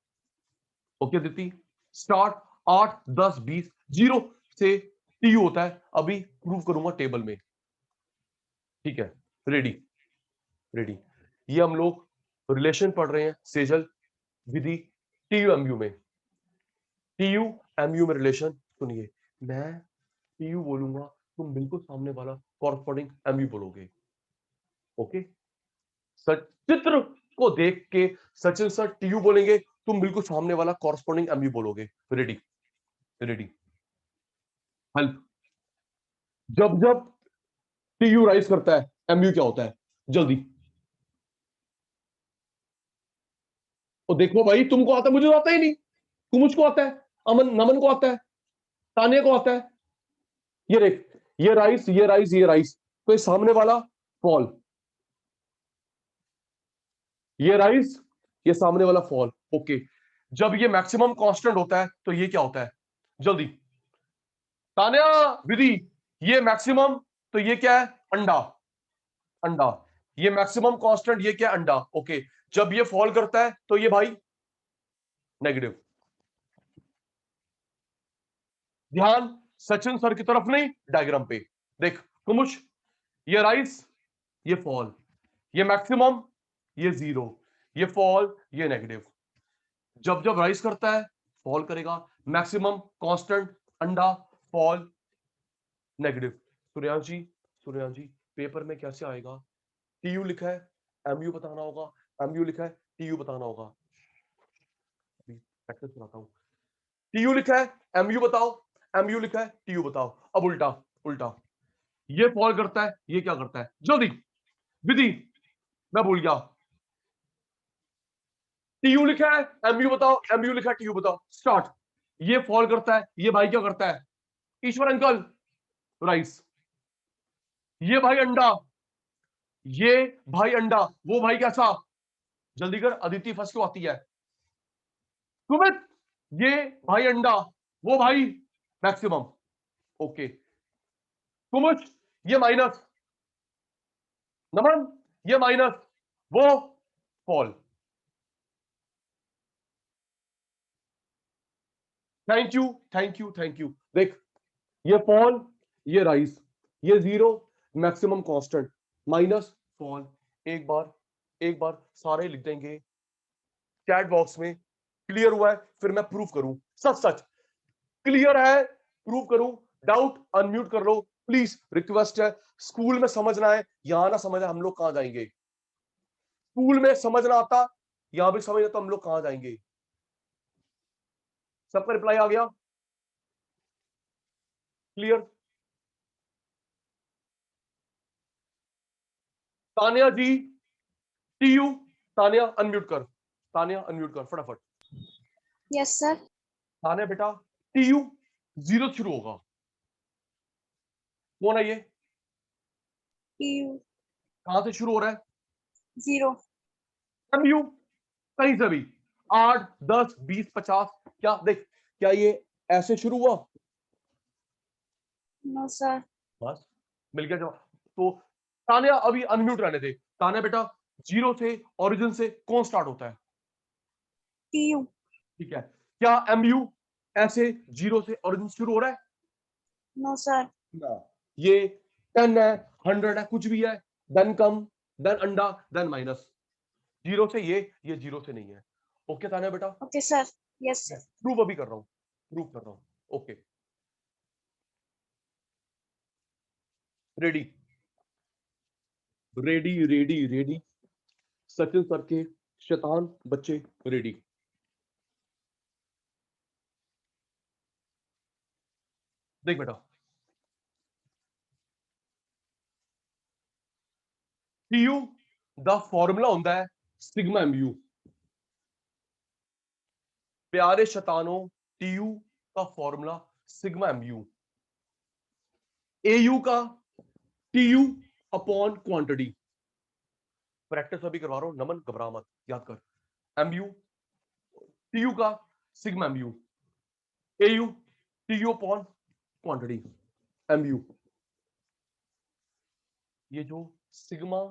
ओके अदिति, स्टार्ट 8 10 20, 0 से टीयू होता है, अभी प्रूव करूंगा टेबल में। ठीक है, रेडी रेडी, ये हम लोग रिलेशन पढ़ रहे हैं सेजल विधि TU-MU में। TU-MU में रिलेशन सुनिए, मैं TU बोलूंगा, तुम बिल्कुल सामने वाला कॉरस्पॉन्डिंग MU बोलोगे। ओके, चित्र को देख के सचिन सर TU बोलेंगे, तुम बिल्कुल सामने वाला कॉरस्पॉन्डिंग MU बोलोगे। Ready ready help. जब जब TU राइज करता है MU क्या होता है, जल्दी। तो देखो भाई, तुमको आता है, मुझे तो आता ही नहीं। तुम मुझको आता है, अमन नमन को आता है, तानिया को आता है। ये देख, ये राइस ये राइस ये राइस, तो ये सामने वाला फॉल, ये राइस ये सामने वाला फॉल। ओके, जब ये मैक्सिमम कांस्टेंट होता है तो ये क्या होता है, जल्दी तानिया विधि, ये मैक्सिमम तो ये क्या है, अंडा। अंडा, ये मैक्सिमम कांस्टेंट, ये क्या है, अंडा। ओके, जब ये फॉल करता है तो ये भाई नेगेटिव। ध्यान सचिन सर की तरफ नहीं, डायग्राम पे देख कुमुश, ये राइस ये फॉल, ये मैक्सिमम ये जीरो, ये फॉल ये नेगेटिव। जब जब राइस करता है फॉल करेगा, मैक्सिमम कांस्टेंट अंडा फॉल नेगेटिव। सूर्यांश जी पेपर में कैसे आएगा, TU लिखा है MU बताना होगा, MU लिखा है TU बताना होगा। प्रैक्टिस कराता हूं। TU लिखा है MU बताओ, MU लिखा है TU बताओ। अब उल्टा उल्टा, ये फॉल करता है, ये क्या करता है, जल्दी विधि, मैं भूल गया। TU लिखा है MU बताओ, MU लिखा है TU बताओ। स्टार्ट, ये फॉल करता है, ये भाई क्या करता है, ईश्वर अंकल राइस, ये भाई अंडा, ये भाई अंडा, वो भाई कैसा, जल्दी कर, अदिति फर्स्ट क्यों आती है, सुमित, ये भाई अंडा, वो भाई मैक्सिमम। ओके कुमुच, ये माइनस, नमन ये माइनस, वो fall. Thank you thank you thank you. देख, ये फॉल ये राइज, ये zero maximum constant minus fall. एक बार सारे लिख देंगे चैट बॉक्स में, क्लियर हुआ है, फिर मैं प्रूफ करूं, सच सच क्लियर है, प्रूफ करूं, डाउट अनम्यूट कर लो प्लीज, रिक्वेस्ट है। स्कूल में समझना है, यहां ना समझ हम लोग कहां जाएंगे। स्कूल में समझना आता, यहां भी समझ तो हम लोग कहां जाएंगे। सबका रिप्लाई आ गया, क्लियर। तानिया जी TU, तानिया अनम्यूट कर, तानिया अनम्यूट कर फटाफट। Yes, sir. तानिया बेटा, TU जीरो शुरू होगा, कौन है ये, TU कहां से शुरू हो रहा है, 0. MU कहीं से भी, 8 10 20 50, क्या देख, क्या ये ऐसे शुरू हुआ, No, sir. बस मिल गया जवाब। तो तानिया अभी अनम्यूट रहने दे। तानिया बेटा, जीरो से ओरिजिन से कौन स्टार्ट होता है, TU. ठीक है, क्या MU ऐसे जीरो से ओरिजिन शुरू हो रहा है, No, sir. ना, ये 10 है 100 है कुछ भी है, देन कम, देन अंडा, देन माइनस, जीरो से ये जीरो से नहीं है। ओके तानिया बेटा, Okay, sir. Yes, sir. Proof अभी कर रहा हूं, प्रूफ कर रहा हूं। Okay ready ready ready ready, Sachin sir के शैतान बच्चे रेडी। देख बेटा, TU द फॉर्मूला होता है सिग्मा MU। प्यारे शैतानों, TU का फॉर्मूला सिग्मा MU, AU का TU अपॉन क्वांटिटी। प्रैक्टिस अभी करवा रहा हूं, नमन घबरा मत, याद कर, MU TU का sigma MU, AU TU upon quantity MU। ये जो सिग्मा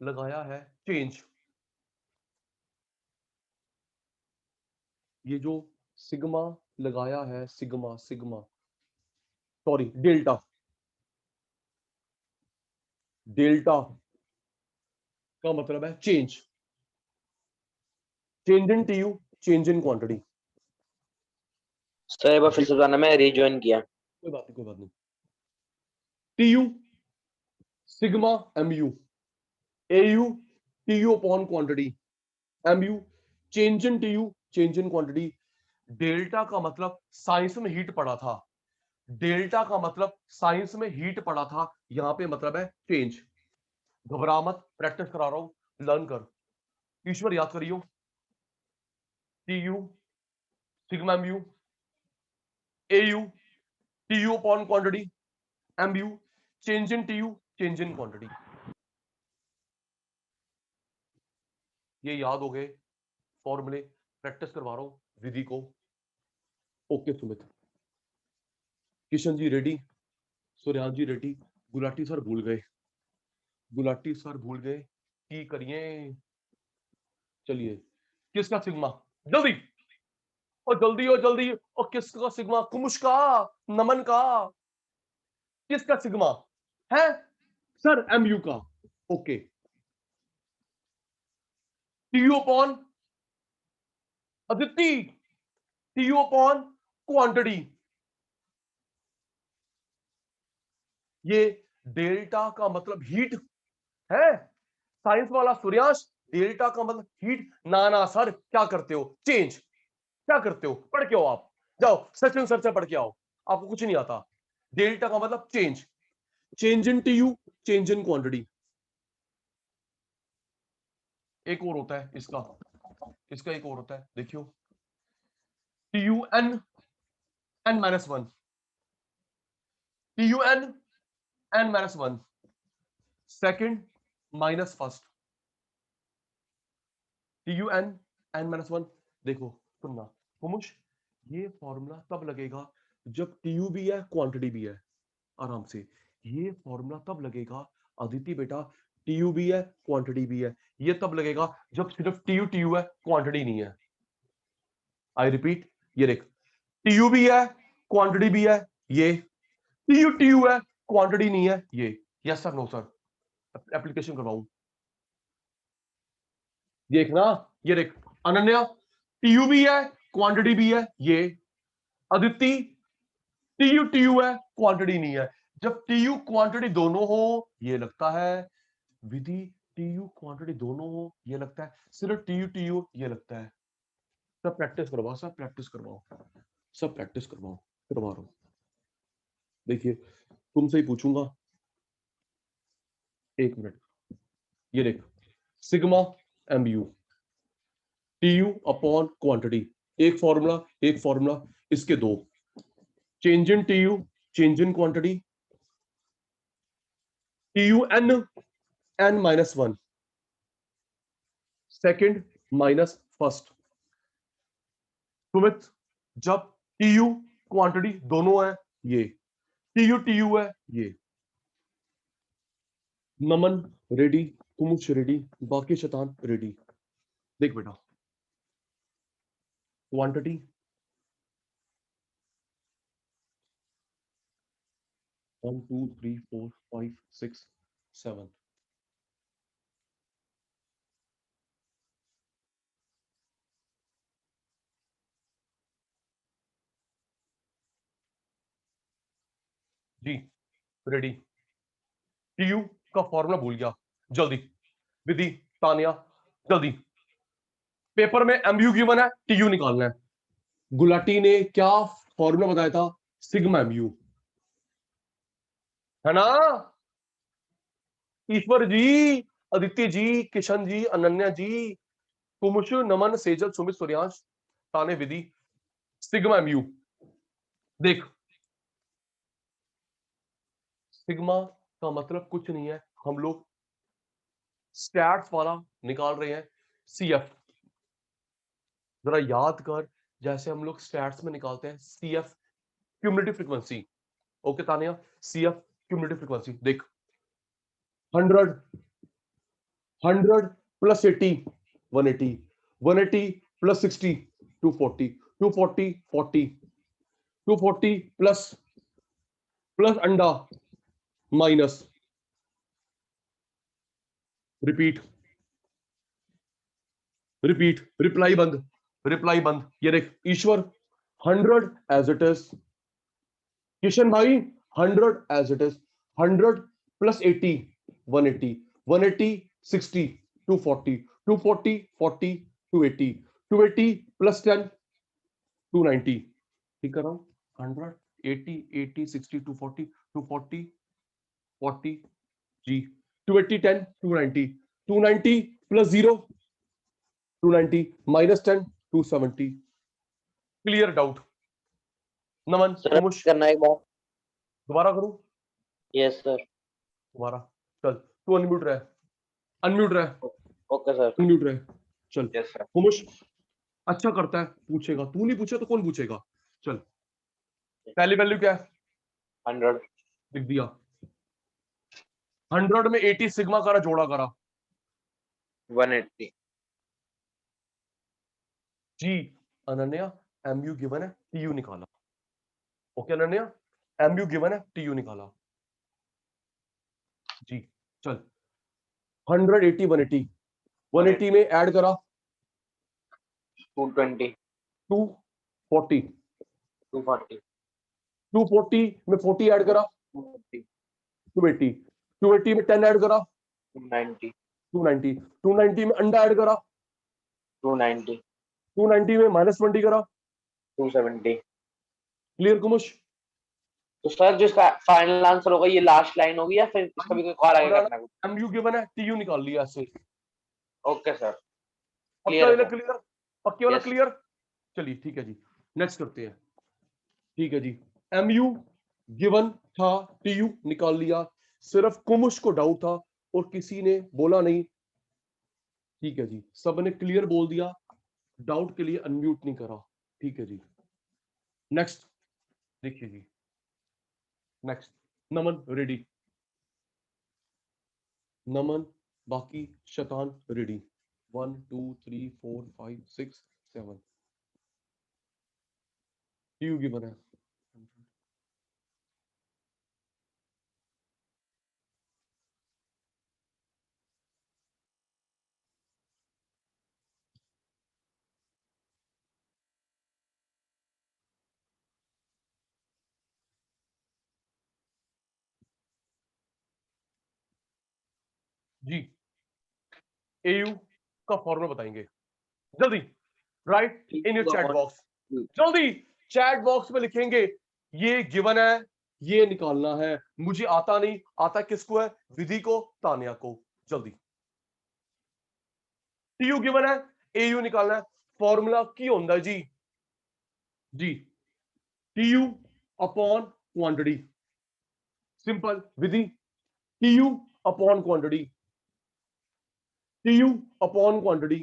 लगाया है चेंज, ये जो सिग्मा लगाया है, sigma sigma sorry delta, delta का मतलब है change. Change in TU, change in quantity. Sir एक बार फिर से बताना, मैं रिज्वाइन किया। कोई बात नहीं, कोई बात नहीं। TU sigma MU, AU TU upon quantity, MU change in TU, change in quantity. Delta का मतलब साइंस में हीट पड़ा था, डेल्टा का मतलब साइंस में हीट पड़ा था, यहां पे मतलब है चेंज। घबरा मत, प्रैक्टिस करा रहा हूं, लर्न कर। ईश्वर याद करियो, TU sigma MU, AU TU upon quantity, MU change in TU, change in quantity. ये याद हो गए फॉर्मूले, प्रैक्टिस करवा रहा हूं विधि को। ओके सुमित, किशन जी रेडी, सूर्यान जी रेडी, गुलाटी सर भूल गए, गुलाटी सर भूल गए की करिए। चलिए, किसका सिग्मा, जल्दी और जल्दी और जल्दी, और किसका सिग्मा, कुमुश का, नमन का, किसका सिग्मा है सर, एमयू का। Okay, TU upon Aditi, TU upon quantity. ये डेल्टा का मतलब हीट है, साइंस वाला सूर्यांश, डेल्टा का मतलब हीट। ना ना सर, क्या करते हो, चेंज, क्या करते हो, पढ़ के आओ आप, जाओ सचिन सर से पढ़ के आओ, आपको कुछ नहीं आता। डेल्टा का मतलब change, change in TU, change in quantity. एक और होता है इसका, इसका एक और होता है, देखियो, TU N, N minus one, TU N, N minus one, second minus first, TU N, N minus one. देखो सुनना कुमुश, ये फॉर्मूला तब लगेगा जब टीयू भी है क्वांटिटी भी है, आराम से। ये फॉर्मूला तब लगेगा अदिति बेटा, टीयू भी है क्वांटिटी भी है, ये तब लगेगा जब सिर्फ टीयू टीयू है, क्वांटिटी नहीं है। आई रिपीट, ये देख, टीयू भी है क्वांटिटी भी है, ये टीयू टीयू है क्वांटिटी नहीं है, ये। Yes sir, no sir, application करवाऊं, देखना, ये देख अनन्या, टीयू भी है क्वांटिटी भी है, ये अदिति टीयू टीयू है क्वांटिटी नहीं है। जब टीयू क्वांटिटी दोनों हो ये लगता है विधि, टीयू क्वांटिटी दोनों हो ये लगता है, सिर्फ टीयू टीयू ये लगता है। सब प्रैक्टिस करवाओ, सब प्रैक्टिस करवाओ, सब प्रैक्टिस करवाओ, करवा रहा हूं। देखिए तुमसे ही पूछूंगा, एक मिनट, ये देख, sigma MU, TU upon quantity, एक फॉर्मूला, एक फॉर्मूला, इसके दो, change in TU, change in quantity, TU N, N minus one, second minus first. Sumit, जब टीयू क्वांटिटी दोनों है, ये टीयू टीयू है, ये। नमन रेडी, कुमुश रेडी, बाकी शैतान रेडी। देख बेटा, quantity, one two three four five six seven, जी रेडी। टीयू का फॉर्मूला भूल गया, जल्दी विधि, तानिया जल्दी, पेपर में एमयू गिवन है, टीयू निकालना है। गुलाटी ने क्या फॉर्मूला बताया था, सिग्मा एमयू, है ना। ईश्वर जी, अदिति जी, किशन जी, अनन्या जी, कुमुश, नमन, सेजल, सुमित, सूर्यांश, ताने, विधि, सिग्मा एमयू। देख, सिग्मा का मतलब कुछ नहीं है, हम लोग स्टैट्स वाला निकाल रहे हैं, सीएफ। जरा याद कर, जैसे हम लोग स्टैट्स में निकालते हैं CF, cumulative frequency. Okay Tania, CF cumulative frequency. देख, 100 100 प्लस 80 180, 180 प्लस 60 240, 240 40, 240 प्लस प्लस अंडा माइनस, रिपीट, रिपीट, रिप्लाई बंद, रिप्लाई बंद। ये देख Ishwar 100 as it is, Kishan भाई 100 as it is, 100 plus 80 180, 180 60 240, 240 40 280, 280 plus 10 290। ठीक कर रहा हूं, 100 80 80 60 240 240 40 जी, 280 10 290, 290 plus 0 290 minus 10 270। Clear doubt? Naman, sir Kumush, करना एक बार। दोबारा करूं? Yes sir. दोबारा चल, तू अनम्यूट रह, अनम्यूट रह, ओके सर। अनम्यूट रह, चल। Yes sir. कुमुश अच्छा करता है, पूछेगा, तू नहीं पूछे तो कौन पूछेगा? चल, पहली वैल्यू क्या है? 100। लिख दिया। 100 में 80 सिग्मा करा, जोड़ा करा 180। जी। अनन्या एमयू गिवन है, टीयू निकाला। ओके अनन्या, एमयू गिवन है, टीयू निकाला जी। चल 180 180, 180 में ऐड करा 220। 240, 240। 240 में 40 ऐड करा 280। 280, 280 में 10 ऐड करा 290। 290, 290 में अंडा ऐड करा 290। 290 में माइनस 20 करा। 270। क्लियर कुमुश? तो सर जिसका फाइनल आंसर होगा ये लास्ट लाइन होगी या फिर इसका भी कोई और आगे करना है? एमयू गिवन है, टीयू निकाल लिया ऐसे। Okay sir. पक्का वाला क्लियर। क्लियर? पक्के वाला Yes. क्लियर? चलिए ठीक है जी, नेक्स्ट करते हैं। ठीक है जी, एमयू गिवन था, टीयू निकाल लिया। सिर्फ कुमुश को डाउट था और किसी ने बोला नहीं। ठीक है जी, सबने क्लियर बोल दिया, डाउट के लिए अनम्यूट नहीं करा। ठीक है जी, नेक्स्ट देखिए जी, नेक्स्ट नमन रेडी, नमन बाकी शतान रेडी। 1 2 3 4 5 6 7 टीयू गिवन है। जी, एयू का फॉर्मूला बताएंगे जल्दी, right in your chat box, जल्दी चैट बॉक्स में लिखेंगे। ये गिवन है, ये निकालना है। मुझे आता नहीं, आता किसको है? विधि को, तानिया को। जल्दी, टीयू गिवन है, एयू निकालना है। फॉर्मूला की होता है जी, जी TU upon quantity, simple Vidhi. TU upon quantity, TU upon quantity,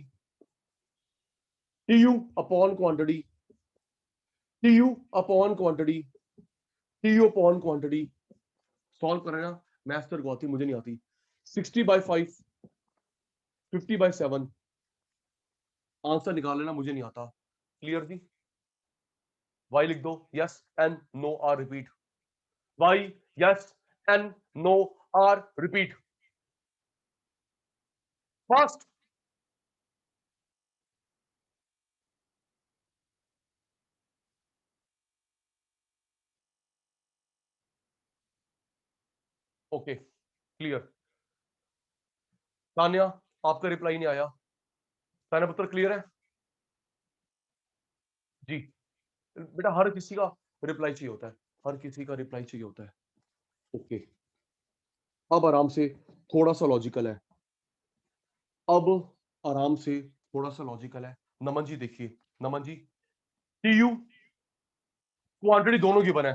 TU upon quantity, TU upon quantity, TU upon quantity. Solve करेगा, मैथ्स तो आती, मुझे नहीं आती। 60/5, 50/7 आंसर निकाल लेना, मुझे नहीं आता। क्लियर जी? वाई लिख दो, yes and no are repeat. Y yes and no are repeat fast. Okay clear. Tanya आपका रिप्लाई नहीं आया, तान्या पुत्र क्लियर है जी? बेटा हर किसी का रिप्लाई चाहिए होता है, हर किसी का रिप्लाई चाहिए होता है। ओके, अब आराम से, थोड़ा सा लॉजिकल है, अब आराम से थोड़ा सा लॉजिकल है। नमन जी देखिए, नमन जी टीयू क्वांटिटी दोनों गिवन है,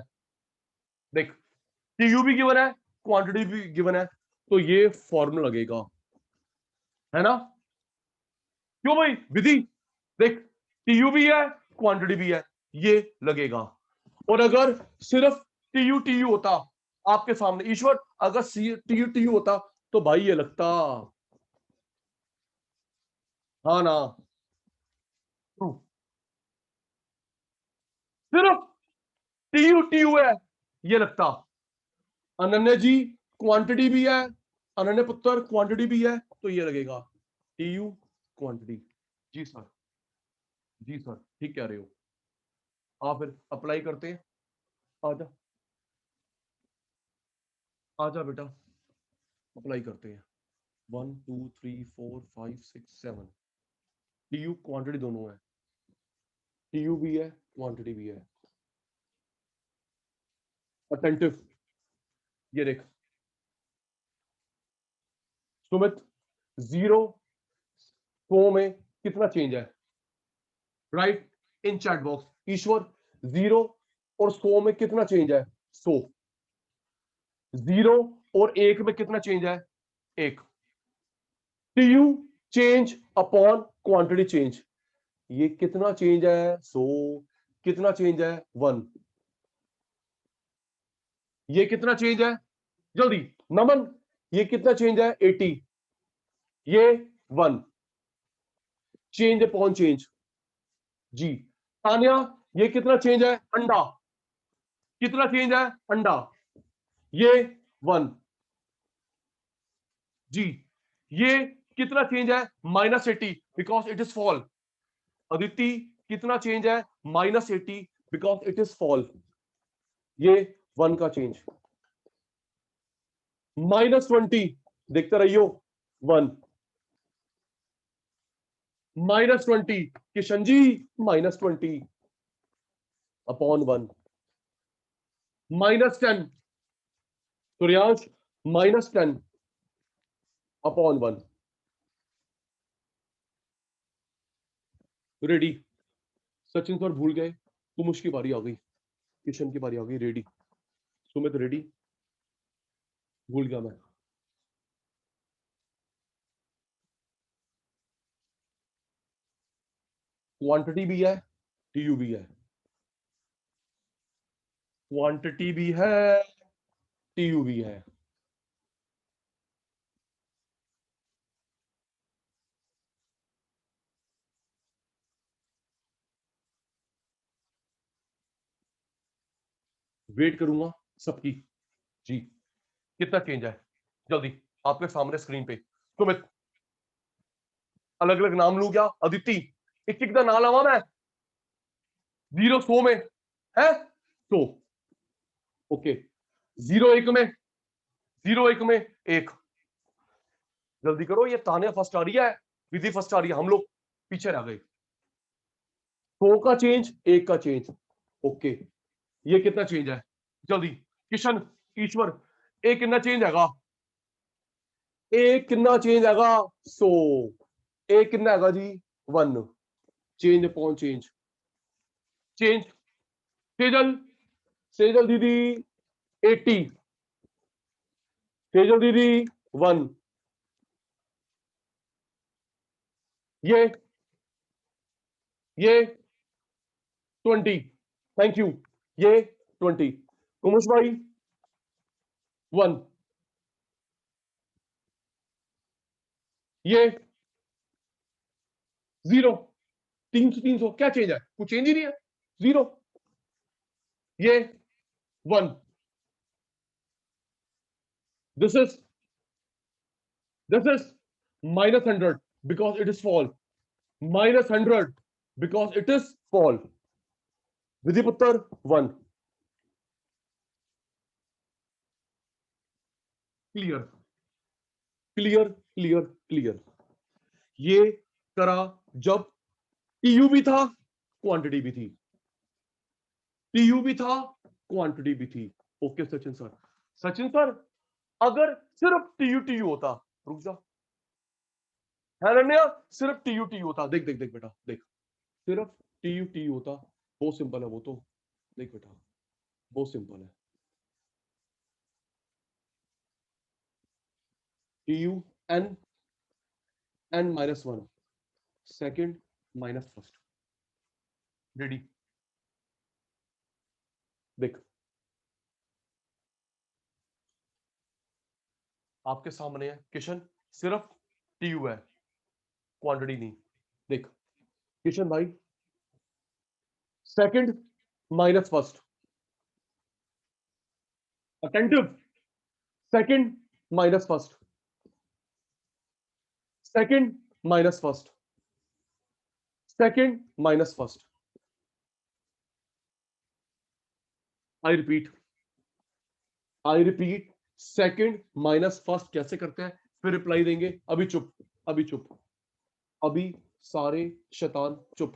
देख टीयू भी गिवन है, क्वांटिटी भी गिवन है, तो ये फॉर्मूला लगेगा, है ना? क्यों भाई विधि, देख टीयू भी है, क्वांटिटी भी है, ये लगेगा। और अगर सिर्फ टीयू टीयू होता आपके सामने, ईश्वर अगर टीयू टीयू होता तो भाई ये लगता, हाँ ना? True. सिर्फ टीयू टीयू है, ये लगता। अनन्या जी क्वांटिटी भी है, अनन्या पुत्र क्वांटिटी भी है, तो ये लगेगा टीयू क्वांटिटी। जी सर, जी सर, ठीक कह रहे हो आप। फिर अप्लाई करते हैं। आजा आजा बेटा, अप्लाई करते हैं। 1 2 3 4 5 6 7 टीयू क्वांटिटी दोनों है, टीयू भी है क्वांटिटी भी है। अटेंटिव, ये देख सुमित, 0 100 में कितना चेंज है? Write in chat box. Ishwar, 0 और 100 में कितना चेंज है? 100। 0 और 1 में कितना चेंज है? 1। TU change upon quantity change, ये कितना चेंज है? 100। कितना चेंज है? 1। ये कितना चेंज है? जल्दी नमन, ये कितना चेंज है? 80। ये 1। Change upon change. जी तानिया, ये कितना चेंज है? अंडा, कितना चेंज है? अंडा, ये 1। जी ये कितना चेंज है? -80 because it is fall. Aditi, कितना चेंज है? -80 बिकॉज इट इज फॉल। ये 1 का चेंज। -20, देखते रहियो, 1। -20 Kishan ji, -20 upon 1। -10 Suryansh, -10 upon 1। Ready? Sachin sir भूल गए, तुम उसकी बारी आ गई, किशन की बारी आ गई। रेडी? सुमित रेडी? भूल गया मैं। क्वांटिटी भी है, टीयू भी है। क्वांटिटी भी है, टीयू भी है। वेट करूंगा सबकी। जी कितना चेंज है? जल्दी आपके सामने स्क्रीन पे। सुमित, अलग अलग नाम लू क्या? अदिति, एक एक का नाम लावा मैं। 0 100 में है 100। ओके, 0 1 में, 0 1 में 1। जल्दी करो, ये तानिया फर्स्ट आ रही है, विधि फर्स्ट आ रही है, हम लोग पीछे रह गए। 100 का चेंज, 1 का चेंज। ओके, ये कितना चेंज है? जल्दी किशन, ईश्वर, एक कितना चेंज हैगा? एक कितना चेंज हैगा? 100। एक कितना हैगा जी? 1। Change upon change. Change. Sejal, Sejal दीदी 80। सेजल दीदी 1। ये 20। Thank you. ये 20। कुमुश भाई 1। ये 0। 300 300 क्या चेंज है? कुछ चेंज ही नहीं है, 0। ये 1। This is -100 because it is fall. -100 because it is fall. विधिपुत्र 1। Clear clear clear clear. ये करा जब टीयू भी था, क्वांटिटी भी थी। टीयू भी था, क्वांटिटी भी थी। Okay Sachin sir. Sachin sir, अगर सिर्फ टीयू टीयू होता, रुक जा, है रण्या, सिर्फ टीयू टीयू होता, देख देख देख बेटा देख, सिर्फ टीयू टीयू होता, बहुत सिंपल है वो तो, देख बेटा बहुत सिंपल है। TU N, n -1, second minus first. Ready? देख आपके सामने है किशन, सिर्फ टीयू है, क्वांटिटी नहीं। देख किशन भाई, second minus first, attentive, second minus first, second minus first, second minus first. I repeat second minus first कैसे करते हैं, फिर रिप्लाई देंगे। अभी चुप, अभी चुप, अभी सारे शैतान चुप।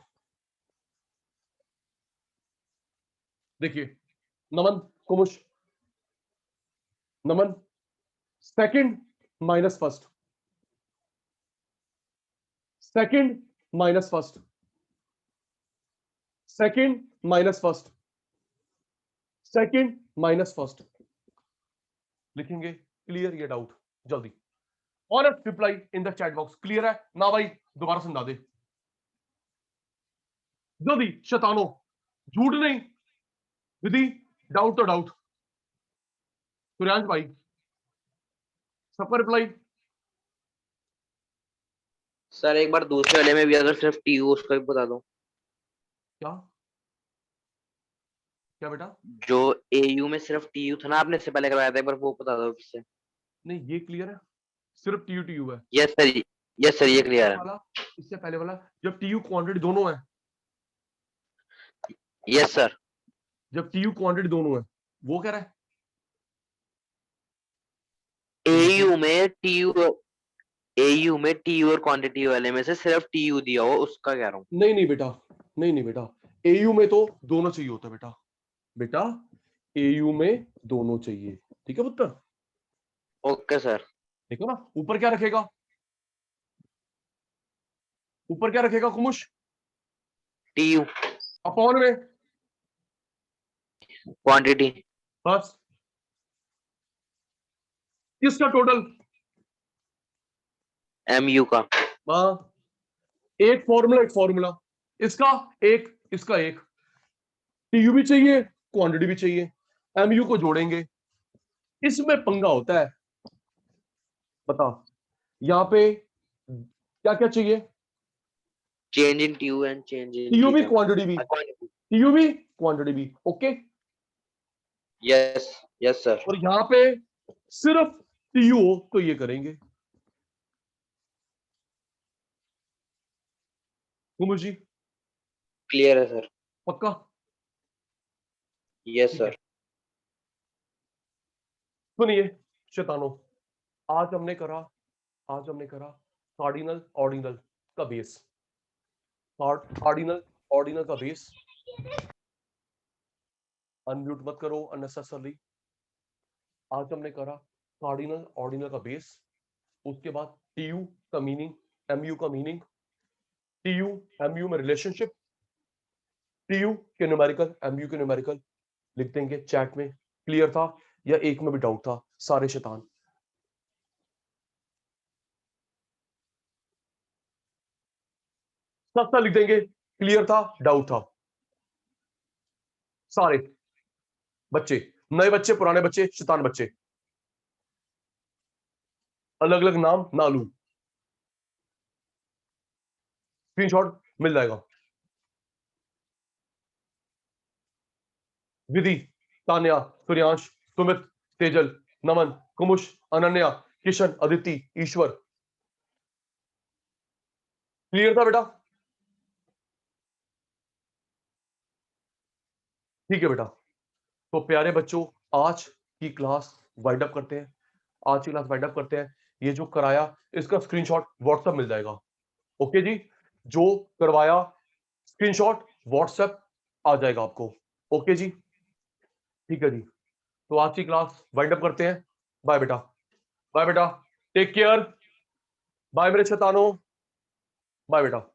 देखिए Naman, Kumush, Naman, second minus first, second minus first, second minus first, second minus first लिखेंगे। क्लियर या डाउट? जल्दी honest reply in the chat box. Clear है ना भाई? दोबारा समझा दे जल्दी शैतानो, झूठ नहीं, विधि डाउट तो डाउट। सूर्यांश भाई सबका रिप्लाई। सर एक बार दूसरे वाले में भी अगर सिर्फ टी यू उसका भी बता दो। क्या क्या बेटा? जो एयू में सिर्फ टी यू था ना, आपने इससे पहले करवाया था, एक बार वो बता दो किससे। नहीं ये क्लियर है, सिर्फ टीयू है। यस सर, यस सर, ये क्लियर है। वाला इससे पहले वाला जब टीयू क्वांटिटी दोनों है, यस सर। जब टीयू क्वांटिटी दोनों है, वो कह रहा है एयू में टीयू और क्वांटिटी वाले में से सिर्फ टीयू दिया हो, उसका कह रहा हूँ। नहीं नहीं बेटा, नहीं नहीं बेटा, एयू में तो दोनों चाहिए होता है बेटा। बेटा एयू में दोनों चाहिए, ठीक है पुत्र? Okay sir. देखो ना ऊपर क्या रखेगा, ऊपर क्या रखेगा कुमुश? टीयू अपॉन में क्वांटिटी। बस। किसका टोटल? एमयू का। हाँ, एक फॉर्मूला एक फॉर्मूला, इसका एक इसका एक, टीयू भी चाहिए क्वांटिटी भी चाहिए, एमयू को जोड़ेंगे। इसमें पंगा होता है, बता यहां पे क्या क्या चाहिए? Change in TU and change in TU भी क्वांटिटी भी, क्वांटिटी। टीयू भी क्वांटिटी भी। Okay, yes yes sir. और यहां पे सिर्फ टीयू हो तो ये करेंगे। कुमुर जी क्लियर है सर। पक्का? यस ठीक है। सर। सुनिए शैतानो, आज हमने करा कार्डिनल ऑर्डिनल का बेस, कार्डिनल ऑर्डिनल का बेस। अनम्यूट मत करो अननेसेसरली। आज हमने करा कार्डिनल ऑर्डिनल का बेस, उसके बाद टीयू का मीनिंग, एमयू का मीनिंग, टीयू एमयू में रिलेशनशिप, टीयू के न्यूमेरिकल एमयू के न्यूमेरिकल लिख देंगे चैट में। क्लियर था या एक में भी डाउट था? सारे शैतान सब लिख देंगे। क्लियर था, डाउट था? सारे बच्चे, नए बच्चे, पुराने बच्चे, शैतान बच्चे, अलग अलग नाम ना लूं, स्क्रीनशॉट मिल जाएगा। विधि, तान्या, सूर्यांश, सुमित, तेजल, नमन, कुमुश, अनन्या, किशन, अदिति, ईश्वर। क्लियर था बेटा? ठीक है बेटा, तो प्यारे बच्चों आज की क्लास वाइंड अप करते हैं। आज की क्लास वाइंड अप करते हैं। ये जो कराया इसका स्क्रीनशॉट व्हाट्सएप मिल जाएगा। ओके जी, जो करवाया स्क्रीनशॉट व्हाट्सएप आ जाएगा आपको। ओके जी, ठीक है जी, तो आज की क्लास वाइंड अप करते हैं। बाय बेटा, बाय बेटा, टेक केयर, बाय मेरे शैतानों, बाय बेटा।